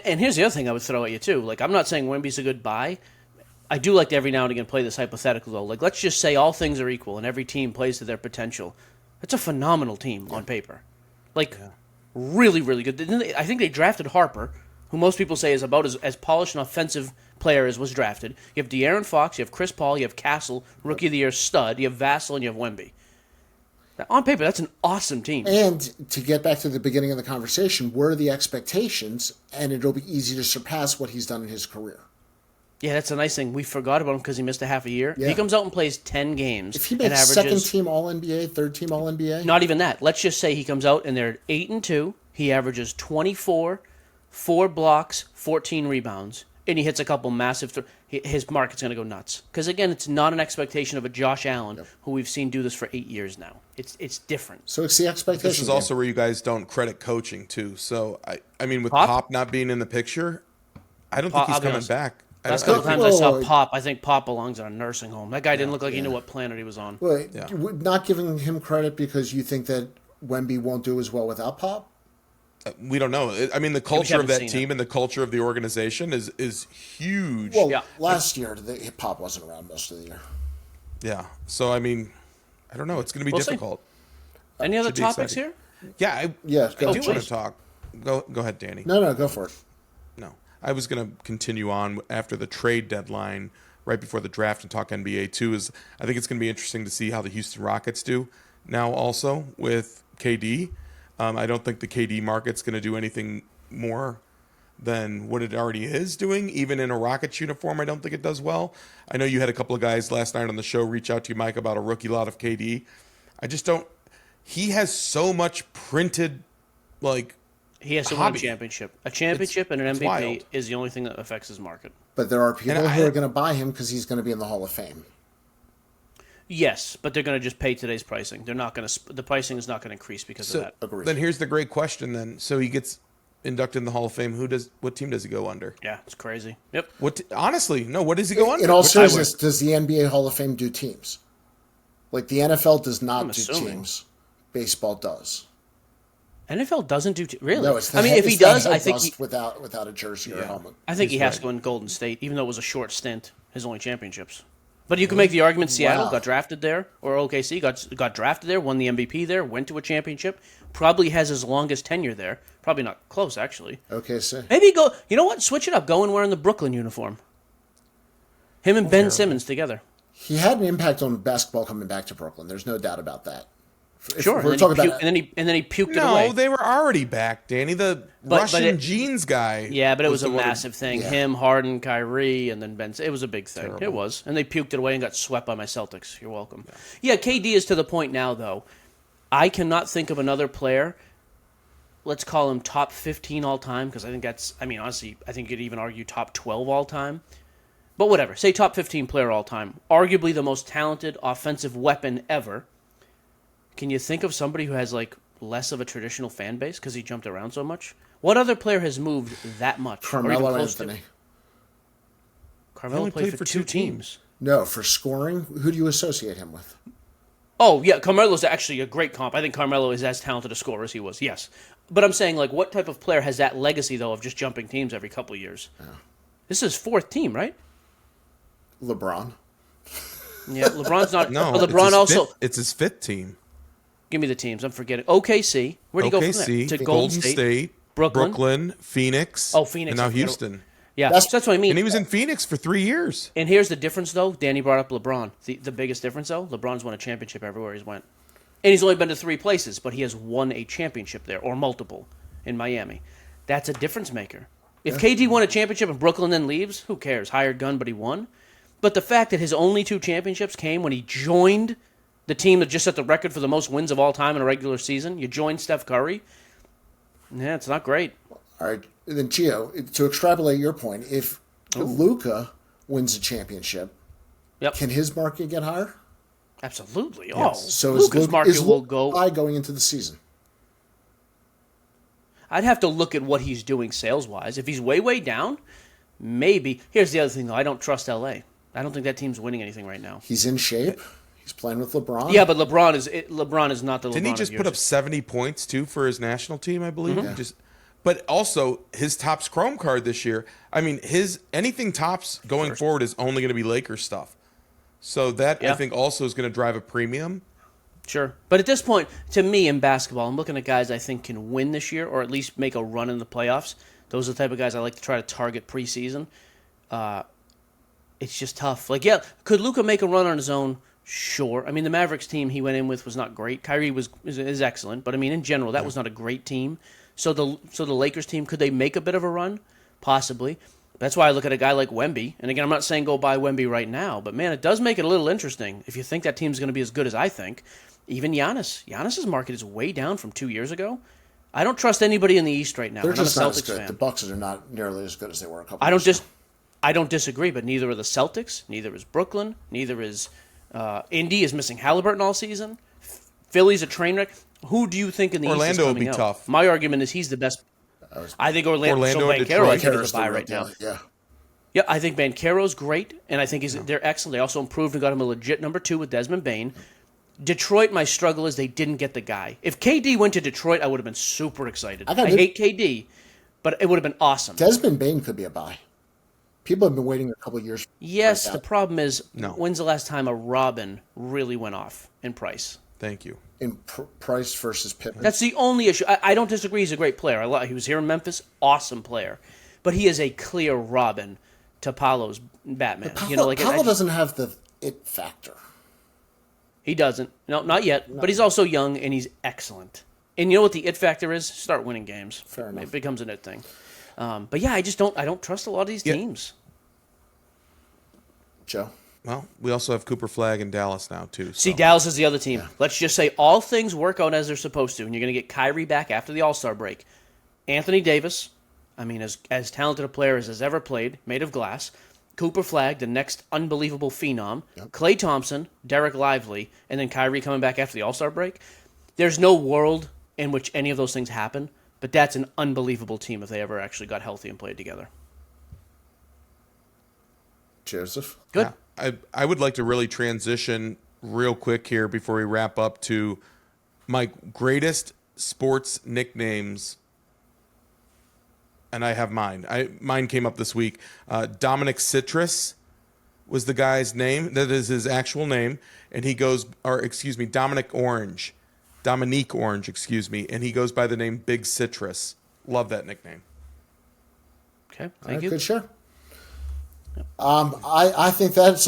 [SPEAKER 1] And here's the other thing I would throw at you, too. Like, I'm not saying Wemby's a good buy. I do like to every now and again play this hypothetical, though. Like, let's just say all things are equal and every team plays to their potential. That's a phenomenal team on paper. Like, really, really good. I think they drafted Harper, who most people say is about as polished an offensive player as was drafted. You have De'Aaron Fox, you have Chris Paul, you have Castle, Rookie of the Year stud, you have Vassell, and you have Wemby. Now, on paper, that's an awesome team.
[SPEAKER 2] And to get back to the beginning of the conversation, what are the expectations? And it'll be easy to surpass what he's done in his career.
[SPEAKER 1] Yeah, that's a nice thing. We forgot about him because he missed a half a year.
[SPEAKER 2] Yeah.
[SPEAKER 1] If he comes out and plays 10 games
[SPEAKER 2] If he
[SPEAKER 1] and
[SPEAKER 2] makes
[SPEAKER 1] averages...
[SPEAKER 2] second-team All-NBA, third-team All-NBA?
[SPEAKER 1] Not even that. Let's just say he comes out and they're 8-2. He averages 24, 4 blocks, 14 rebounds, and he hits a couple massive... his market's going to go nuts. Because, again, it's not an expectation of a Josh Allen, who we've seen do this for 8 years now. It's different.
[SPEAKER 2] So it's the expectation.
[SPEAKER 3] This is also where you guys don't credit coaching, too. So, I mean, with
[SPEAKER 1] Pop?
[SPEAKER 3] Pop not being in the picture, I don't think he's
[SPEAKER 1] I'll be
[SPEAKER 3] coming
[SPEAKER 1] honest.
[SPEAKER 3] back.
[SPEAKER 1] Last couple times I saw Pop, I think Pop belongs in a nursing home. That guy didn't look like he knew what planet he was on.
[SPEAKER 2] Well, not giving him credit because you think that Wemby won't do as well without Pop?
[SPEAKER 3] We don't know. I mean, the culture of
[SPEAKER 1] haven't
[SPEAKER 3] that
[SPEAKER 1] seen
[SPEAKER 3] team and the culture of the organization is huge.
[SPEAKER 2] Well, last year, Pop wasn't around most of the year.
[SPEAKER 3] Yeah. So, I mean, I don't know. It's going to be
[SPEAKER 1] We'll see.
[SPEAKER 3] difficult.
[SPEAKER 1] Any other
[SPEAKER 3] Should be
[SPEAKER 1] topics
[SPEAKER 3] exciting.
[SPEAKER 1] here?
[SPEAKER 3] Yeah, I
[SPEAKER 2] Go
[SPEAKER 3] do
[SPEAKER 2] ahead.
[SPEAKER 3] want to talk. Go ahead, Danny.
[SPEAKER 2] No, go for it.
[SPEAKER 3] No. I was going to continue on after the trade deadline, right before the draft, and talk NBA too. I think it's going to be interesting to see how the Houston Rockets do now also with KD. I don't think the KD market's going to do anything more than what it already is doing. Even in a Rockets uniform, I don't think it does well. I know you had a couple of guys last night on the show reach out to you, Mike, about a rookie lot of KD. I just don't. He has so much printed, like,
[SPEAKER 1] He has to win a championship. A championship and an MVP
[SPEAKER 3] wild.
[SPEAKER 1] is the only thing that affects his market.
[SPEAKER 2] But there are people who are going to buy him because he's going to be in the Hall of Fame.
[SPEAKER 1] Yes, but they're going to just pay today's pricing. They're not going to. The pricing is not going to increase because of that.
[SPEAKER 2] Agreed.
[SPEAKER 3] Then here's the great question. Then, so he gets inducted in the Hall of Fame. What team does he go under?
[SPEAKER 1] Yeah, it's crazy. Yep.
[SPEAKER 3] Honestly, no. What does he go under?
[SPEAKER 2] In all seriousness, does the NBA Hall of Fame do teams? Like the NFL does not do
[SPEAKER 1] assuming.
[SPEAKER 2] teams. Baseball does.
[SPEAKER 1] NFL doesn't do really.
[SPEAKER 2] No, it's
[SPEAKER 1] I mean, if he does, I think
[SPEAKER 2] without a jersey or a helmet.
[SPEAKER 1] I think he has to go in Golden State, even though it was a short stint. His only championships. But you can make the argument Seattle got drafted there, or OKC got drafted there, won the MVP there, went to a championship. Probably has his longest tenure there. Probably not close, actually.
[SPEAKER 2] OKC.
[SPEAKER 1] Maybe go. You know what? Switch it up. Go and wearing the Brooklyn uniform. Him and Ben Simmons together.
[SPEAKER 2] He had an impact on basketball coming back to Brooklyn. There's no doubt about that.
[SPEAKER 1] Sure.
[SPEAKER 2] We're talking about
[SPEAKER 1] and then he puked it away.
[SPEAKER 3] No, they were already back, Danny. The Russian jeans guy.
[SPEAKER 1] Yeah, but it was a
[SPEAKER 3] the one who-
[SPEAKER 1] massive thing. Him, Harden, Kyrie, and then Ben. It was a big thing. Terrible. It was. And they puked it away and got swept by my Celtics. You're welcome. Yeah, KD is to the point now, though. I cannot think of another player, let's call him top 15 all time, because I think that's, I mean, honestly, I think you could even argue top 12 all time. But whatever. Say top 15 player all time. Arguably the most talented offensive weapon ever. Can you think of somebody who has, like, less of a traditional fan base because he jumped around so much? What other player has moved that much?
[SPEAKER 2] Carmelo Anthony.
[SPEAKER 1] Carmelo played for two teams.
[SPEAKER 2] No, for scoring, who do you associate him with?
[SPEAKER 1] Oh, yeah, Carmelo's actually a great comp. I think Carmelo is as talented a scorer as he was, yes. But I'm saying, like, what type of player has that legacy, though, of just jumping teams every couple of years? Yeah. This is his fourth team, right?
[SPEAKER 2] LeBron.
[SPEAKER 1] Yeah, LeBron's not.
[SPEAKER 3] No,
[SPEAKER 1] but LeBron
[SPEAKER 3] it's his fifth team.
[SPEAKER 1] Give me the teams. I'm forgetting. OKC. Where'd he go from there? To
[SPEAKER 3] Golden State, Brooklyn, Phoenix.
[SPEAKER 1] Oh, Phoenix.
[SPEAKER 3] And now Houston.
[SPEAKER 1] Yeah, that's what I mean.
[SPEAKER 3] And he was in Phoenix for 3 years.
[SPEAKER 1] And here's the difference, though. Danny brought up LeBron. The biggest difference, though, LeBron's won a championship everywhere he's went. And he's only been to 3 places, but he has won a championship there, or multiple, in Miami. That's a difference maker. If KD won a championship in Brooklyn and then leaves, who cares? Hired gun, but he won. But the fact that his only 2 championships came when he joined the team that just set the record for the most wins of all time in a regular season, you joined Steph Curry, yeah, it's not great.
[SPEAKER 2] All right. Then, Gio, to extrapolate your point, if Luka wins a championship, can his market get higher?
[SPEAKER 1] Absolutely.
[SPEAKER 2] Yes.
[SPEAKER 1] Oh,
[SPEAKER 2] so
[SPEAKER 1] Luka's market will go
[SPEAKER 2] high going into the season.
[SPEAKER 1] I'd have to look at what he's doing sales-wise. If he's way, way down, maybe. Here's the other thing, though. I don't trust L.A. I don't think that team's winning anything right now.
[SPEAKER 2] He's in shape. He's playing with LeBron.
[SPEAKER 1] Yeah, but LeBron is not the LeBron.
[SPEAKER 3] Didn't he just put up 70 points, too, for his national team, I believe?
[SPEAKER 2] Mm-hmm.
[SPEAKER 3] But also his Topps Chrome card this year. I mean, his anything Topps going forward is only going to be Lakers stuff. So that I think also is going to drive a premium.
[SPEAKER 1] Sure. But at this point, to me in basketball, I'm looking at guys I think can win this year or at least make a run in the playoffs. Those are the type of guys I like to try to target preseason. It's just tough. Like, yeah, could Luka make a run on his own? Sure. I mean, the Mavericks team he went in with was not great. Kyrie is excellent, but I mean, in general, that was not a great team. So the Lakers team, could they make a bit of a run? Possibly. That's why I look at a guy like Wemby. And again, I'm not saying go buy Wemby right now, but man, it does make it a little interesting. If you think that team's going to be as good as I think, even Giannis. Giannis's market is way down from 2 years ago. I don't trust anybody in the East right now.
[SPEAKER 2] They're
[SPEAKER 1] I'm
[SPEAKER 2] just
[SPEAKER 1] not a
[SPEAKER 2] not as
[SPEAKER 1] Celtics
[SPEAKER 2] good.
[SPEAKER 1] fan.
[SPEAKER 2] The Bucks are not nearly as good as they were a couple years ago.
[SPEAKER 1] I don't disagree, but neither are the Celtics. Neither is Brooklyn. Neither is Indy is missing Halliburton all season. Philly's a train wreck. Who do you think in the East is
[SPEAKER 3] Orlando
[SPEAKER 1] coming
[SPEAKER 3] would be
[SPEAKER 1] out?
[SPEAKER 3] tough.
[SPEAKER 1] My argument is he's the best. I think Orlando
[SPEAKER 3] and
[SPEAKER 1] Banchero
[SPEAKER 3] Detroit.
[SPEAKER 1] is the buy right now.
[SPEAKER 2] Yeah.
[SPEAKER 1] Yeah, I think Banchero's great, and I think they're excellent. They also improved and got him a legit number 2 with Desmond Bane. Detroit, my struggle is they didn't get the guy. If KD went to Detroit, I would have been super excited. I hate KD, but it would have been awesome.
[SPEAKER 2] Desmond Bane could be a buy. People have been waiting a couple of years.
[SPEAKER 1] Yes, the problem is, when's the last time a Robin really went off in price?
[SPEAKER 3] Thank you.
[SPEAKER 2] In price versus Pippen.
[SPEAKER 1] That's the only issue. I don't disagree. He's a great player. He was here in Memphis, awesome player, but he is a clear Robin to Paulo's Batman.
[SPEAKER 2] Paulo doesn't have the it factor.
[SPEAKER 1] He doesn't. No, not yet. No. But he's also young and he's excellent. And you know what the it factor is? Start winning games.
[SPEAKER 2] Fair enough.
[SPEAKER 1] It becomes an it thing. But yeah, I don't trust a lot of these teams.
[SPEAKER 2] Joe?
[SPEAKER 3] Well, we also have Cooper Flag in Dallas now, too. So.
[SPEAKER 1] See, Dallas is the other team. Yeah. Let's just say all things work out as they're supposed to, and you're going to get Kyrie back after the All-Star break. Anthony Davis, I mean, as talented a player as has ever played, made of glass. Cooper Flag, the next unbelievable phenom. Yep. Klay Thompson, Derek Lively, and then Kyrie coming back after the All-Star break. There's no world in which any of those things happen, but that's an unbelievable team if they ever actually got healthy and played together.
[SPEAKER 2] Joseph?
[SPEAKER 1] Good.
[SPEAKER 3] Yeah, I would like to really transition real quick here before we wrap up to my greatest sports nicknames, and I have mine. Mine came up this week. Dominic Citrus was the guy's name. That is his actual name, and he goes, Dominic Orange. Dominique Orange, and he goes by the name Big Citrus. Love that nickname.
[SPEAKER 1] Okay, thank you.
[SPEAKER 2] Good share. I think that's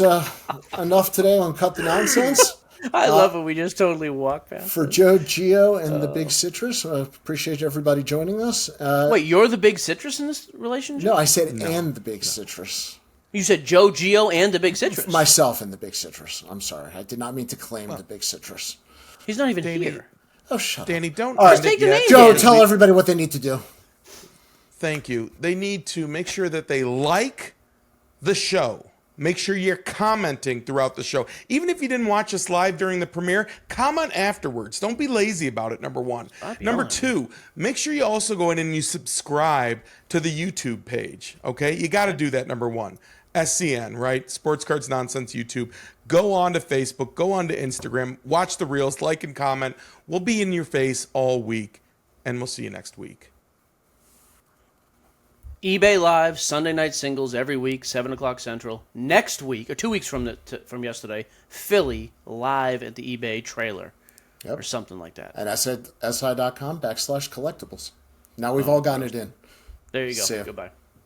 [SPEAKER 2] enough today on Cut the Nonsense.
[SPEAKER 1] I love it. We just totally walk past.
[SPEAKER 2] For Joe, Gio, and the Big Citrus, I appreciate everybody joining us.
[SPEAKER 1] Wait, you're the Big Citrus in this relationship?
[SPEAKER 2] No, I said and the Big Citrus.
[SPEAKER 1] You said Joe, Gio, and the Big Citrus.
[SPEAKER 2] Myself and the Big Citrus. I'm sorry. I did not mean to claim the Big Citrus.
[SPEAKER 1] He's not even here.
[SPEAKER 2] Oh, shut
[SPEAKER 3] Danny,
[SPEAKER 2] up.
[SPEAKER 3] Don't
[SPEAKER 1] just take the name.
[SPEAKER 2] Joe,
[SPEAKER 1] Danny.
[SPEAKER 2] tell everybody what they need to do.
[SPEAKER 3] Thank you. They need to make sure that they like the show. Make sure you're commenting throughout the show. Even if you didn't watch us live during the premiere, comment afterwards. Don't be lazy about it, number one. Number two, make sure you also go in and you subscribe to the YouTube page, okay? You got to do that, number one. SCN, right? Sports Cards Nonsense YouTube. Go on to Facebook. Go on to Instagram. Watch the reels. Like and comment. We'll be in your face all week, and we'll see you next week.
[SPEAKER 1] eBay Live, Sunday night singles every week, 7 o'clock Central. Next week, or 2 weeks from yesterday, Philly live at the eBay trailer or something like that.
[SPEAKER 2] And si.com/collectibles. Now we've all gotten it in.
[SPEAKER 1] There you go.
[SPEAKER 2] See ya.
[SPEAKER 1] Goodbye.